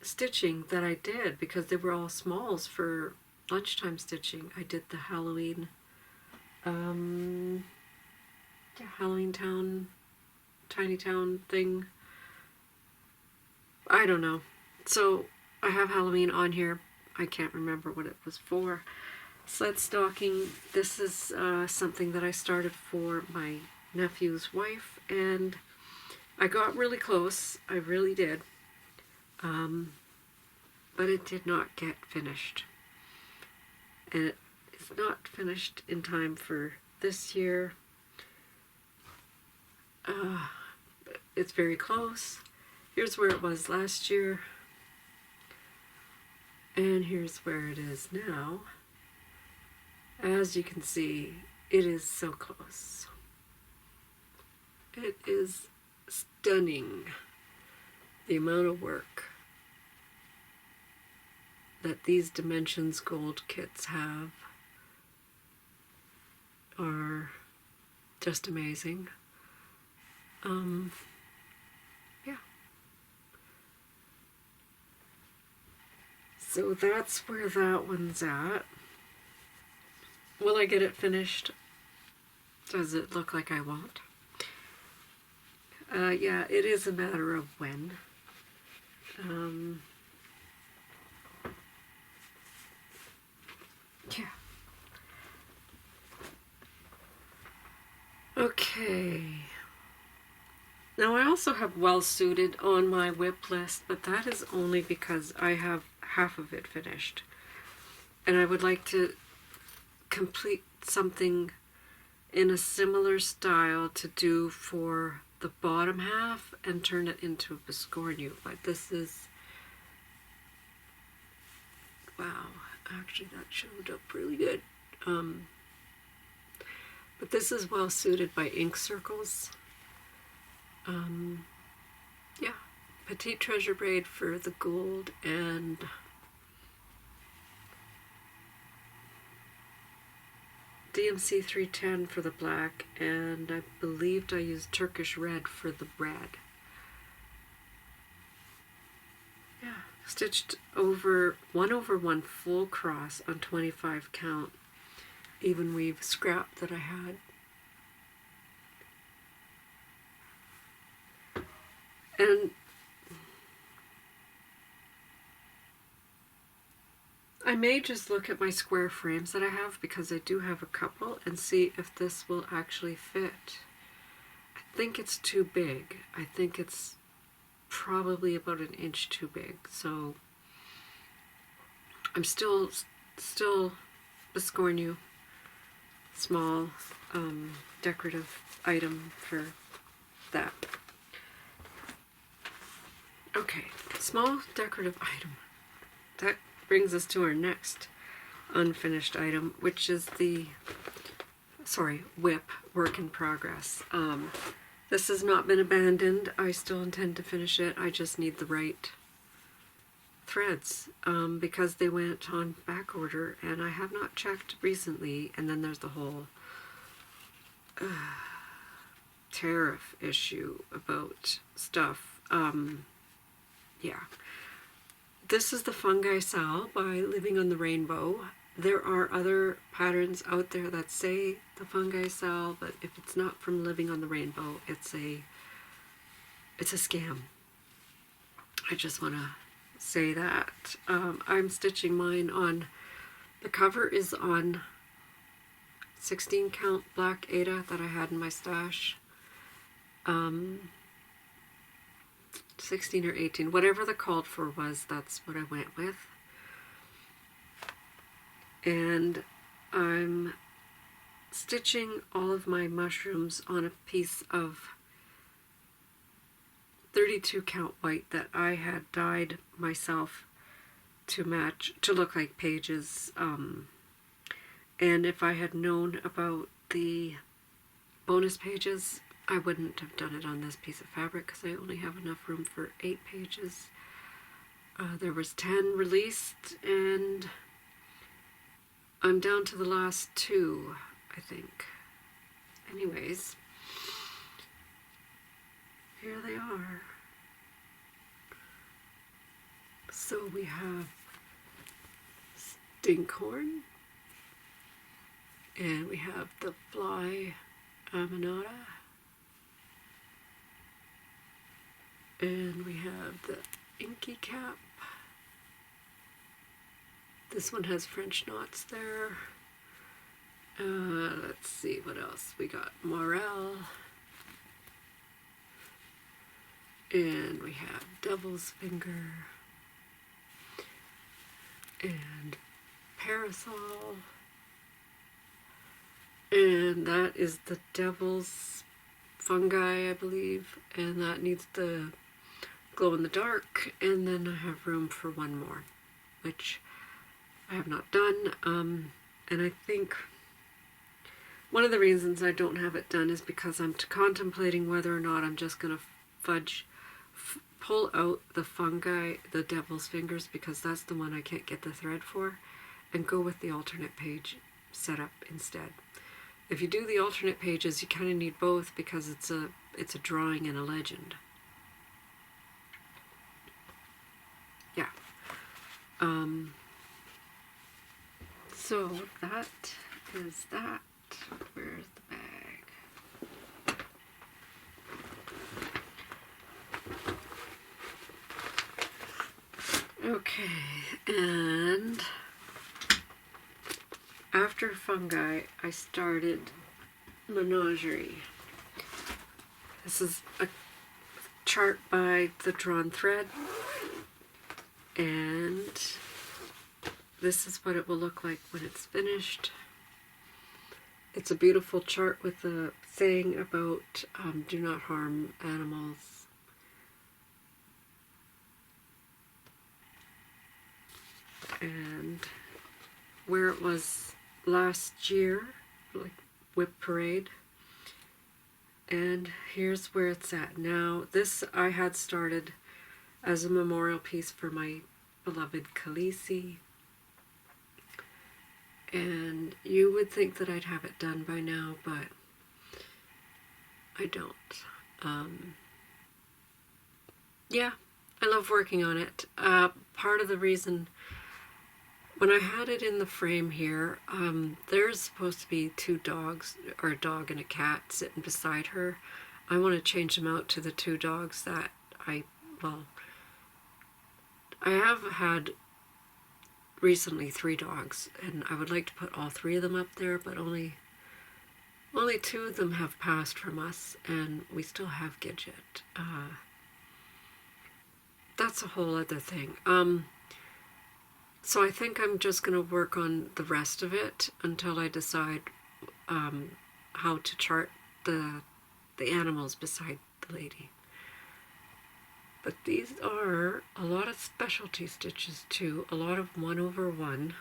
Speaker 1: stitching that I did, because they were all smalls for lunchtime stitching. I did the Halloween, Halloween Town, Tiny Town thing. I don't know. So I have Halloween on here. I can't remember what it was for. Sled stocking. This is something that I started for my nephew's wife, and I got really close. I really did. But it did not get finished. And it's not finished in time for this year. It's very close. Here's where it was last year. And here's where it is now. As you can see, it is so close. It is stunning, the amount of work that these Dimensions Gold kits have are just amazing. Yeah. So that's where that one's at. Will I get it finished? Does it look like I won't? Yeah, it is a matter of when. Yeah. Okay. Now I also have Well Suited on my WIP list, but that is only because I have half of it finished. And I would like to complete something in a similar style to do for the bottom half and turn it into a Biscornu. But this is, wow, actually that showed up really good. But this is Well Suited by Ink Circles. Yeah, Petite Treasure Braid for the gold and DMC 310 for the black, and I believed I used Turkish Red for the red. Yeah, stitched over 1/1 full cross on 25 count even weave scrap that I had. And I may just look at my square frames that I have, because I do have a couple, and see if this will actually fit. I think it's too big. I think it's probably about an inch too big. So I'm still Biscornu, small decorative item for that. Okay, small decorative item. That brings us to our next unfinished item, which is the, WIP, work in progress. This has not been abandoned. I still intend to finish it. I just need the right threads, because they went on back order and I have not checked recently. And then there's the whole tariff issue about stuff. Yeah. This is the Fungi Sal by Living on the Rainbow. There are other patterns out there that say the Fungi Sal, but if it's not from Living on the Rainbow, it's a scam. I just want to say that. I'm stitching mine on, the cover is on 16 count black Ada that I had in my stash. 16 or 18, whatever the called for was, that's what I went with. And I'm stitching all of my mushrooms on a piece of 32 count white that I had dyed myself to match, to look like pages. And if I had known about the bonus pages, I wouldn't have done it on this piece of fabric, because I only have enough room for 8 pages. There was 10 released, and I'm down to the last 2, I think. Anyways, here they are. So we have Stinkhorn, and we have the Fly Aminata, and we have the Inky Cap. This one has French knots there. Let's see what else. We got Morel. And we have Devil's Finger. And Parasol. And that is the Devil's Fungi, I believe. And that needs the glow in the dark. And then I have room for one more. which I have not done. And I think one of the reasons I don't have it done is because I'm contemplating whether or not I'm just going to pull out the fungi, the devil's fingers, because that's the one I can't get the thread for, and go with the alternate page setup instead. If you do the alternate pages, you kind of need both because it's a drawing and a legend. Yeah. So that is that. Where's the bag? Okay, and after fungi, I started menagerie. This is a chart by the Drawn Thread, and this is what it will look like when it's finished. It's a beautiful chart with a saying about do not harm animals. And where it was last year, like WIP Parade, and here's where it's at now. This I had started as a memorial piece for my beloved Khaleesi, and you would think that I'd have it done by now, but I don't. Yeah, I love working on it. Part of the reason, when I had it in the frame here, there's supposed to be two dogs, or a dog and a cat, sitting beside her. I want to change them out to the two dogs that I have had recently 3 dogs, and I would like to put all 3 of them up there, but only 2 of them have passed from us, and we still have Gidget. That's a whole other thing. So I think I'm just going to work on the rest of it until I decide how to chart the animals beside the lady. But these are a lot of specialty stitches too, a lot of 1/1.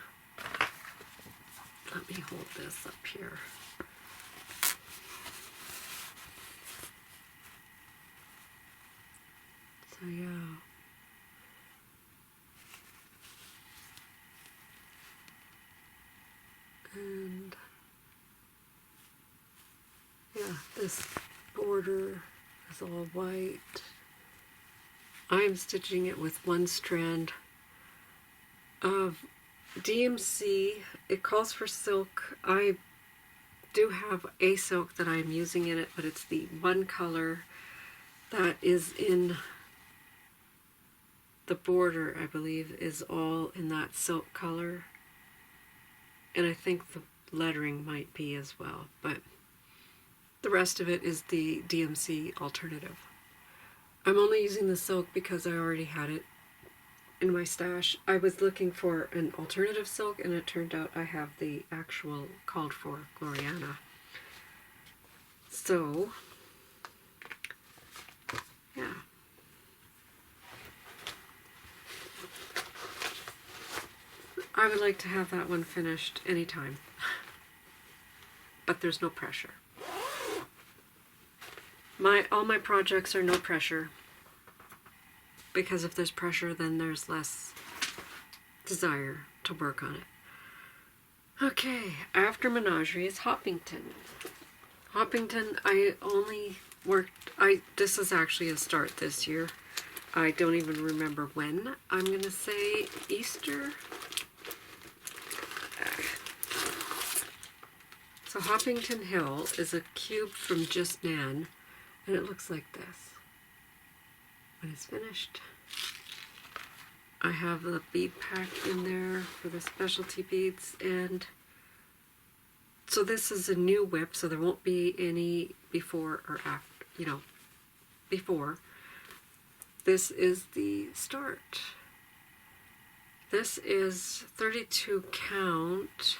Speaker 1: Let me hold this up here. So yeah. And yeah, this border is all white. I'm stitching it with 1 strand of DMC. It calls for silk. I do have a silk that I'm using in it, but it's the one color that is in the border, I believe, is all in that silk color. And I think the lettering might be as well, but the rest of it is the DMC alternative. I'm only using the silk because I already had it in my stash. I was looking for an alternative silk, and it turned out I have the actual called for Gloriana. So, yeah. I would like to have that one finished anytime, but there's no pressure. All my projects are no pressure, because if there's pressure, then there's less desire to work on it. Okay, after Menagerie is Hoppington. Hoppington, I only worked, this is actually a start this year. I don't even remember when. I'm going to say Easter. So Hoppington Hill is a cube from Just Nan, and it looks like this when it's finished. I have the bead pack in there for the specialty beads, and so this is a new WIP, so there won't be any before or after, before. This is the start. This is 32 count.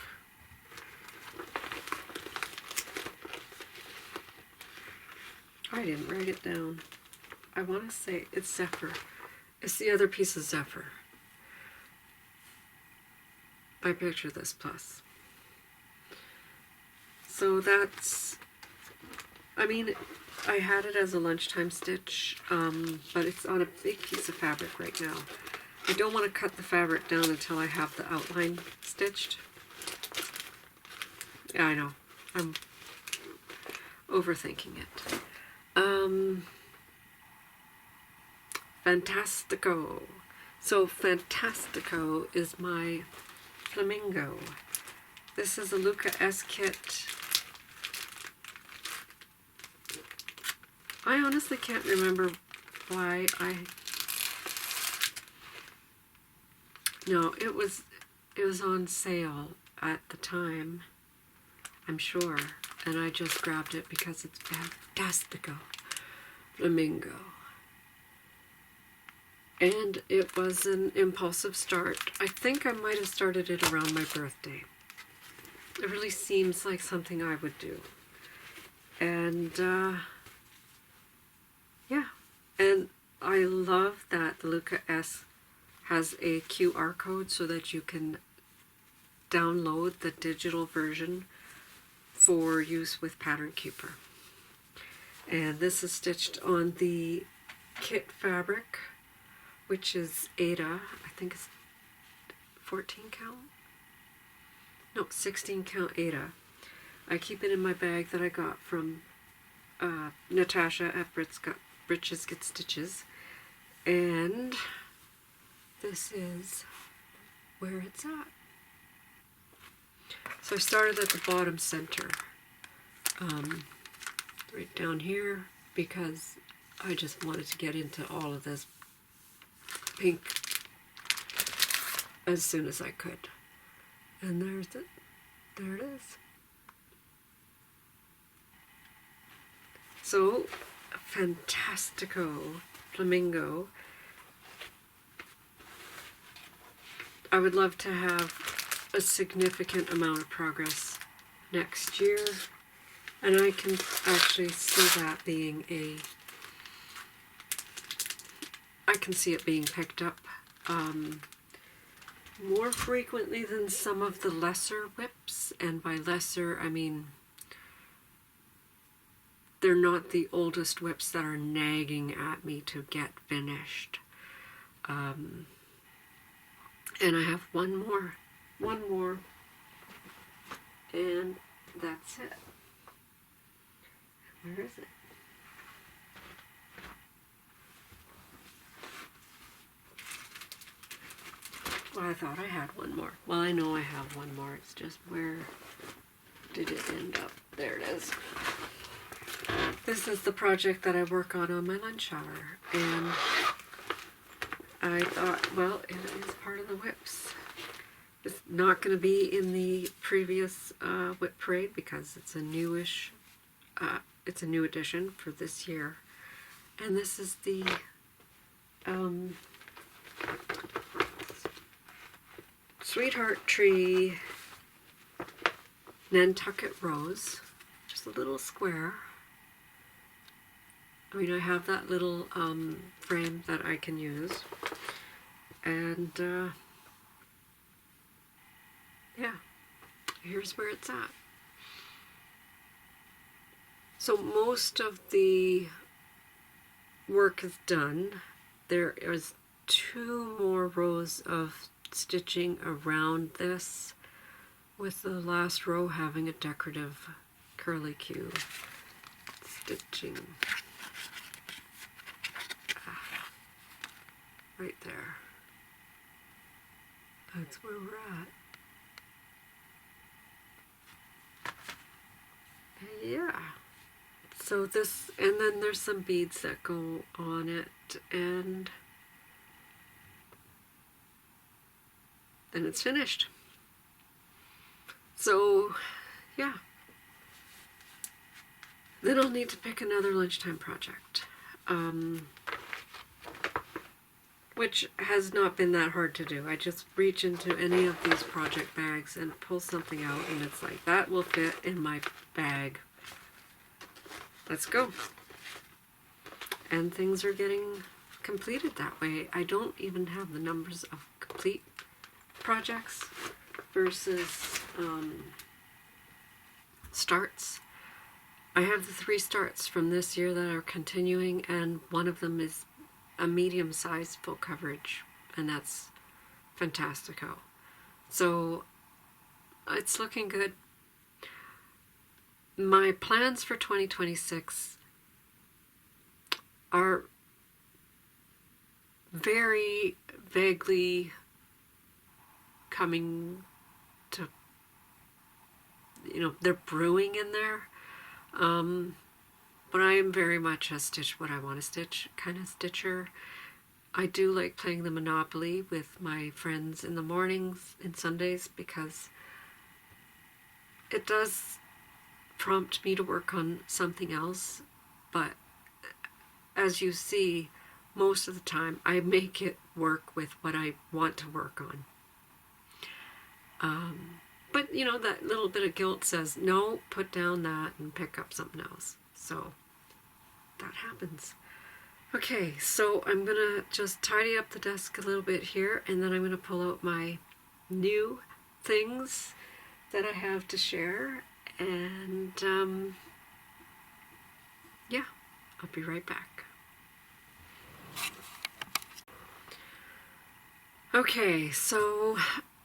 Speaker 1: I didn't write it down. I want to say it's Zephyr. It's the other piece of Zephyr. I picture this plus. So that's, I mean, I had it as a lunchtime stitch, but it's on a big piece of fabric right now. I don't want to cut the fabric down until I have the outline stitched. Yeah, I know. I'm overthinking it. Fantastico. So Fantastico is my flamingo. This is a Luca S kit. I honestly can't remember why no, it was on sale at the time, I'm sure, and I just grabbed it because it's Fantastico Flamingo. And it was an impulsive start. I think I might have started it around my birthday. It really seems like something I would do. And yeah, and I love that the Luca S has a QR code so that you can download the digital version for use with Pattern Keeper. And this is stitched on the kit fabric, which is Ada. I think it's 14 count? No, 16 count Ada. I keep it in my bag that I got from Natasha at Britches Get Stitches. And this is where it's at. So I started at the bottom center, right down here, because I just wanted to get into all of this pink as soon as I could. And there's it. There it is. So, Fantastico Flamingo. I would love to have a significant amount of progress next year, and I can actually see that being I can see it being picked up more frequently than some of the lesser WIPs, and by lesser I mean they're not the oldest WIPs that are nagging at me to get finished. And I have one more, and that's it. Where is it? Well, I thought I had one more. Well, I know I have one more. It's just where did it end up? There it is. This is the project that I work on my lunch hour, and I thought, well, it is part of the WIPs. It's not going to be in the previous WIP Parade because it's a newish, it's a new edition for this year. And this is the Sweetheart Tree Nantucket Rose, just a little square. I mean, I have that little frame that I can use, and yeah, here's where it's at. So most of the work is done. There is 2 more rows of stitching around this, with the last row having a decorative curlicue stitching. Right there. That's where we're at. Yeah. So this, and then there's some beads that go on it, and then it's finished. So, yeah. Then I'll need to pick another lunchtime project. Which has not been that hard to do. I just reach into any of these project bags and pull something out, and it's like, that will fit in my bag. Let's go. And things are getting completed that way. I don't even have the numbers of complete projects versus starts. I have the 3 starts from this year that are continuing, and one of them is a medium-sized full coverage, and that's fantastico. So it's looking good. My plans for 2026 are very vaguely coming to, they're brewing in there. But I am very much a stitch what I want to stitch kind of stitcher. I do like playing the Monopoly with my friends in the mornings and Sundays because it does prompt me to work on something else, but as you see, most of the time I make it work with what I want to work on. But that little bit of guilt says, no, put down that and pick up something else. So that happens. Okay, so I'm gonna just tidy up the desk a little bit here, and then I'm gonna pull out my new things that I have to share, and yeah, I'll be right back. Okay, so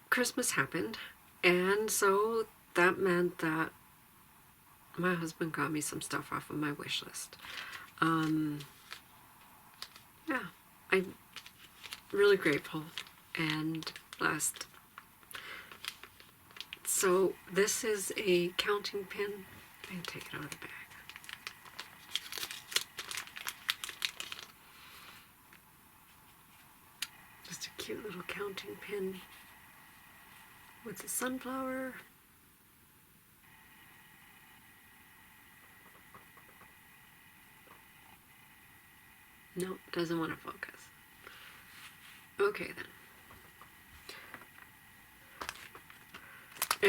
Speaker 1: Christmas happened, and so that meant that my husband got me some stuff off of my wish list. Yeah, I'm really grateful and blessed. So this is a counting pin. I'm going to take it out of the bag. Just a cute little counting pin with a sunflower. No, doesn't want to focus. Okay then.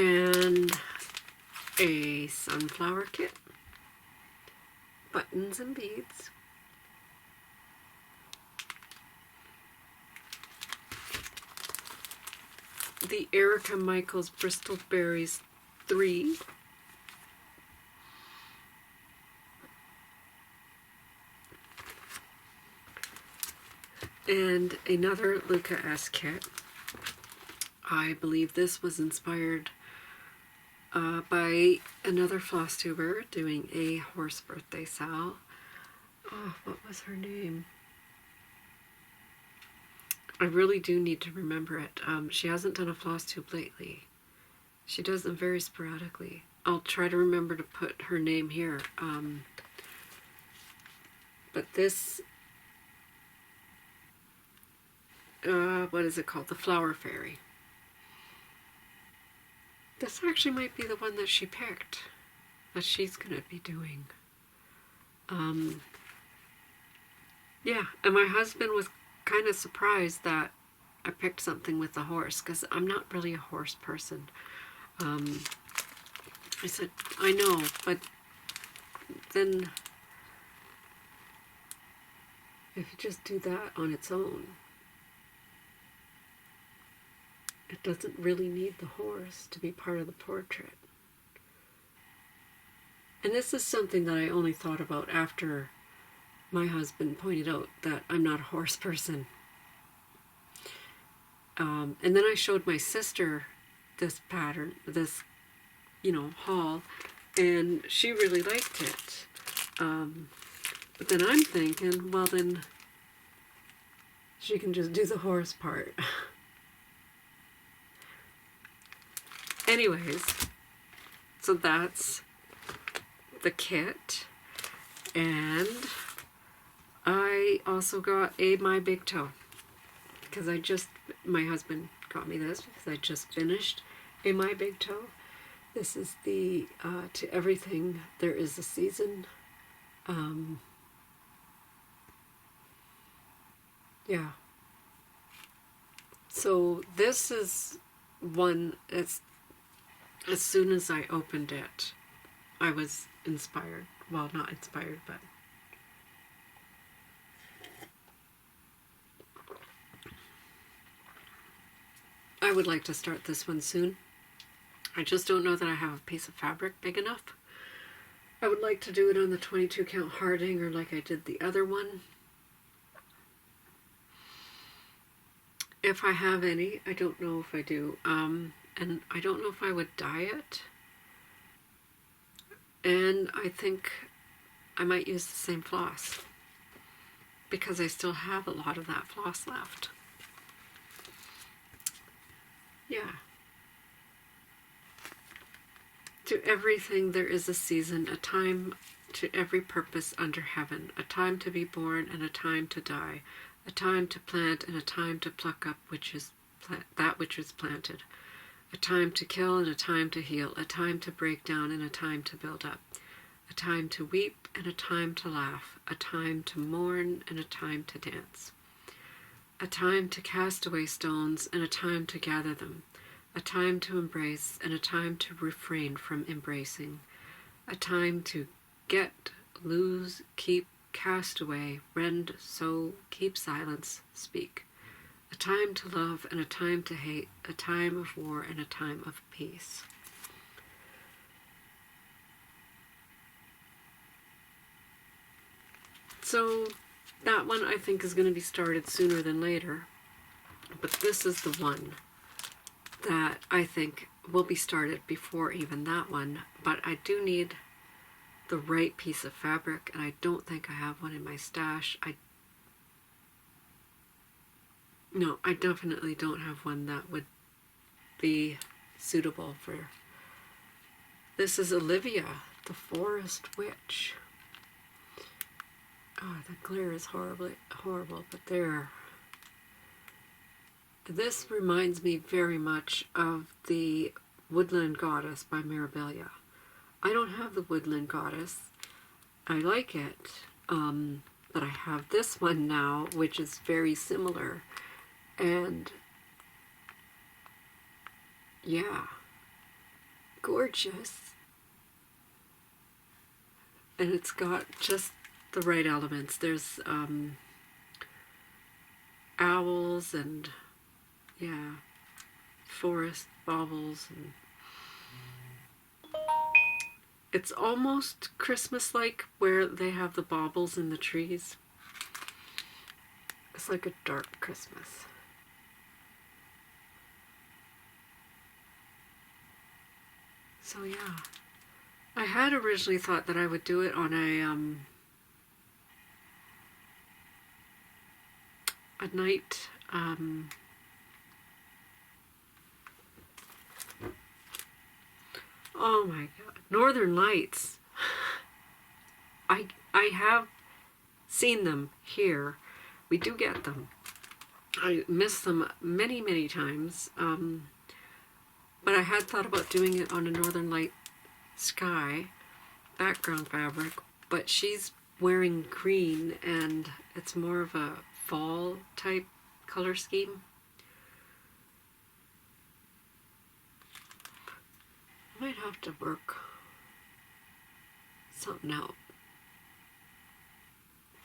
Speaker 1: And a sunflower kit, buttons and beads, the Erica Michaels Bristol Berries 3, and another Luca S kit. I believe this was inspired by another floss tuber doing a horse birthday sal. Oh, what was her name? I really do need to remember it. She hasn't done a floss tube lately. She does them very sporadically. I'll try to remember to put her name here. But this, what is it called? The Flower Fairy. This actually might be the one that she picked, that she's going to be doing. Yeah, and my husband was kind of surprised that I picked something with the horse, because I'm not really a horse person. I said, I know, but then if you just do that on its own, it doesn't really need the horse to be part of the portrait. And this is something that I only thought about after my husband pointed out that I'm not a horse person. And then I showed my sister this pattern, this, haul, and she really liked it. But then I'm thinking, well then, she can just do the horse part. Anyways, so that's the kit, and I also got a My Big Toe, because my husband got me this because I just finished a My Big Toe. This is the To Everything There Is a Season. Yeah. So this is one, it's, as soon as I opened it, I was inspired. Well, not inspired, but I would like to start this one soon. I just don't know that I have a piece of fabric big enough. I would like to do it on the 22 count Hardanger like I did the other one. If I have any, I don't know if I do. And I don't know if I would dye it. And I think I might use the same floss because I still have a lot of that floss left. Yeah. To everything there is a season, a time to every purpose under heaven, a time to be born and a time to die, a time to plant and a time to pluck up that which is planted, a time to kill and a time to heal, a time to break down and a time to build up, a time to weep and a time to laugh, a time to mourn and a time to dance, a time to cast away stones and a time to gather them, a time to embrace and a time to refrain from embracing, a time to get, lose, keep, cast away, rend, sow, keep silence, speak, a time to love and a time to hate, a time of war and a time of peace. So that one I think is going to be started sooner than later, but this is the one that I think will be started before even that one, but I do need the right piece of fabric, and I don't think I have one in my stash. No, I definitely don't have one that would be suitable for... This is Olivia, the Forest Witch. Oh, the glare is horrible, but there. This reminds me very much of the Woodland Goddess by Mirabilia. I don't have the Woodland Goddess. I like it, but I have this one now, which is very similar. And yeah, gorgeous. And it's got just the right elements. There's owls and yeah, forest baubles, and it's almost Christmas-like where they have the baubles in the trees. It's like a dark Christmas. So yeah, I had originally thought that I would do it on a night oh my god, Northern Lights. I have seen them here. We do get them. I miss them many times. But I had thought about doing it on a Northern Light sky background fabric, but she's wearing green and it's more of a fall type color scheme. I might have to work something out.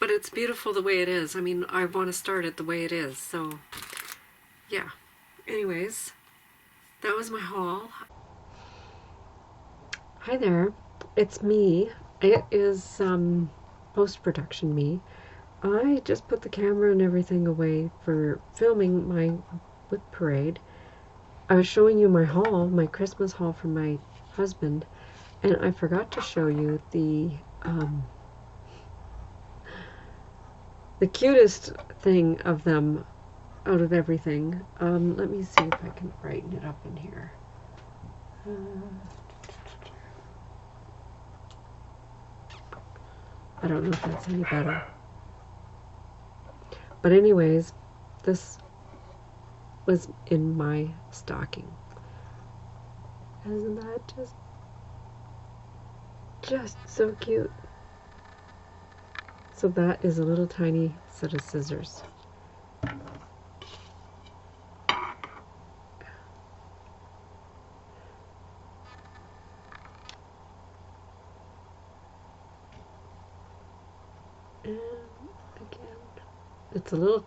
Speaker 1: But it's beautiful the way it is. I mean, I want to start it the way it is, so yeah. Anyways, that was my haul. Hi there, it's me. It is post-production me. I just put the camera and everything away for filming my WIP Parade. I was showing you my haul, my Christmas haul from my husband, and I forgot to show you the cutest thing of them out of everything. Let me see if I can brighten it up in here. I don't know if that's any better. But anyways, this was in my stocking. Isn't that just so cute? So that is a little tiny set of scissors. And again, it's a little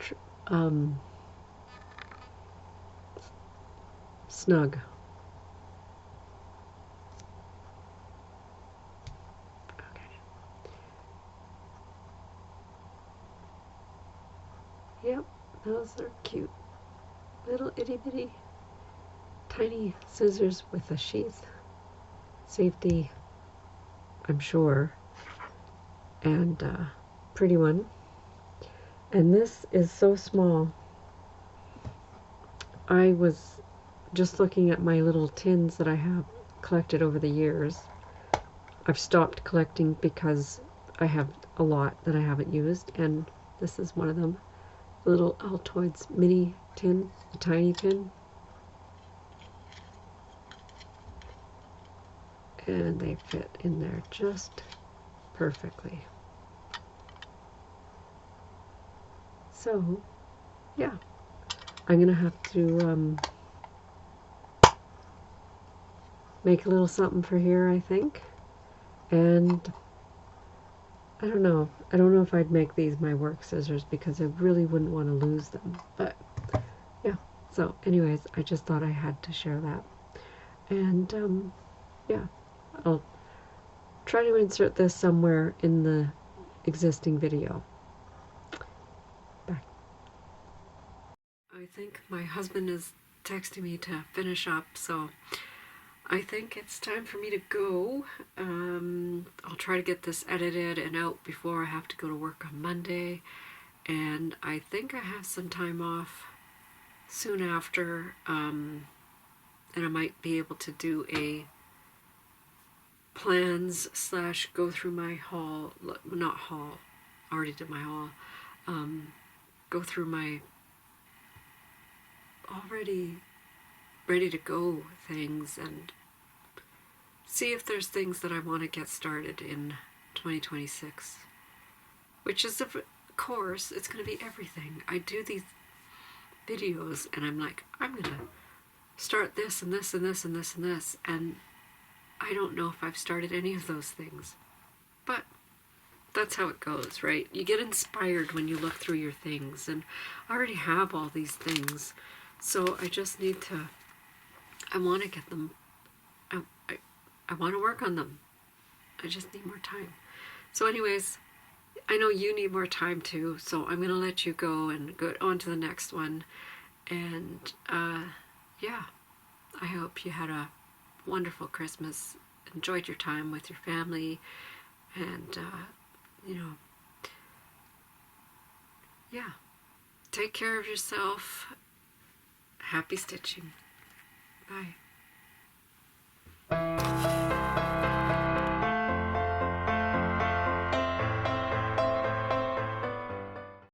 Speaker 1: snug. Those are cute. Little itty bitty tiny scissors with a sheath. Safety, I'm sure. And pretty one. And this is so small. I was just looking at my little tins that I have collected over the years. I've stopped collecting because I have a lot that I haven't used, and this is one of them. The little Altoids mini tin, a tiny tin. And they fit in there just perfectly. So, yeah, I'm gonna have to make a little something for here, I think. And I don't know if I'd make these my work scissors because I really wouldn't want to lose them. But yeah, so anyways, I just thought I had to share that. And yeah, I'll try to insert this somewhere in the existing video. Bye. I think my husband is texting me to finish up, so I think it's time for me to go. I'll try to get this edited and out before I have to go to work on Monday, and I think I have some time off soon after, and I might be able to do a plans / go through my haul, not haul, already did my haul, go through my already ready to go things and see if there's things that I want to get started in 2026. Which is, of course, it's going to be everything. I do these videos and I'm like, I'm going to start this and this and this and this and this, and I don't know if I've started any of those things. But that's how it goes, right? You get inspired when you look through your things, and I already have all these things, so I just need to, I want to get them, I want to work on them. I just need more time. So anyways, I know you need more time too, so I'm going to let you go and go on to the next one. And yeah, I hope you had a wonderful Christmas, enjoyed your time with your family, and you know, yeah, take care of yourself. Happy stitching. Bye.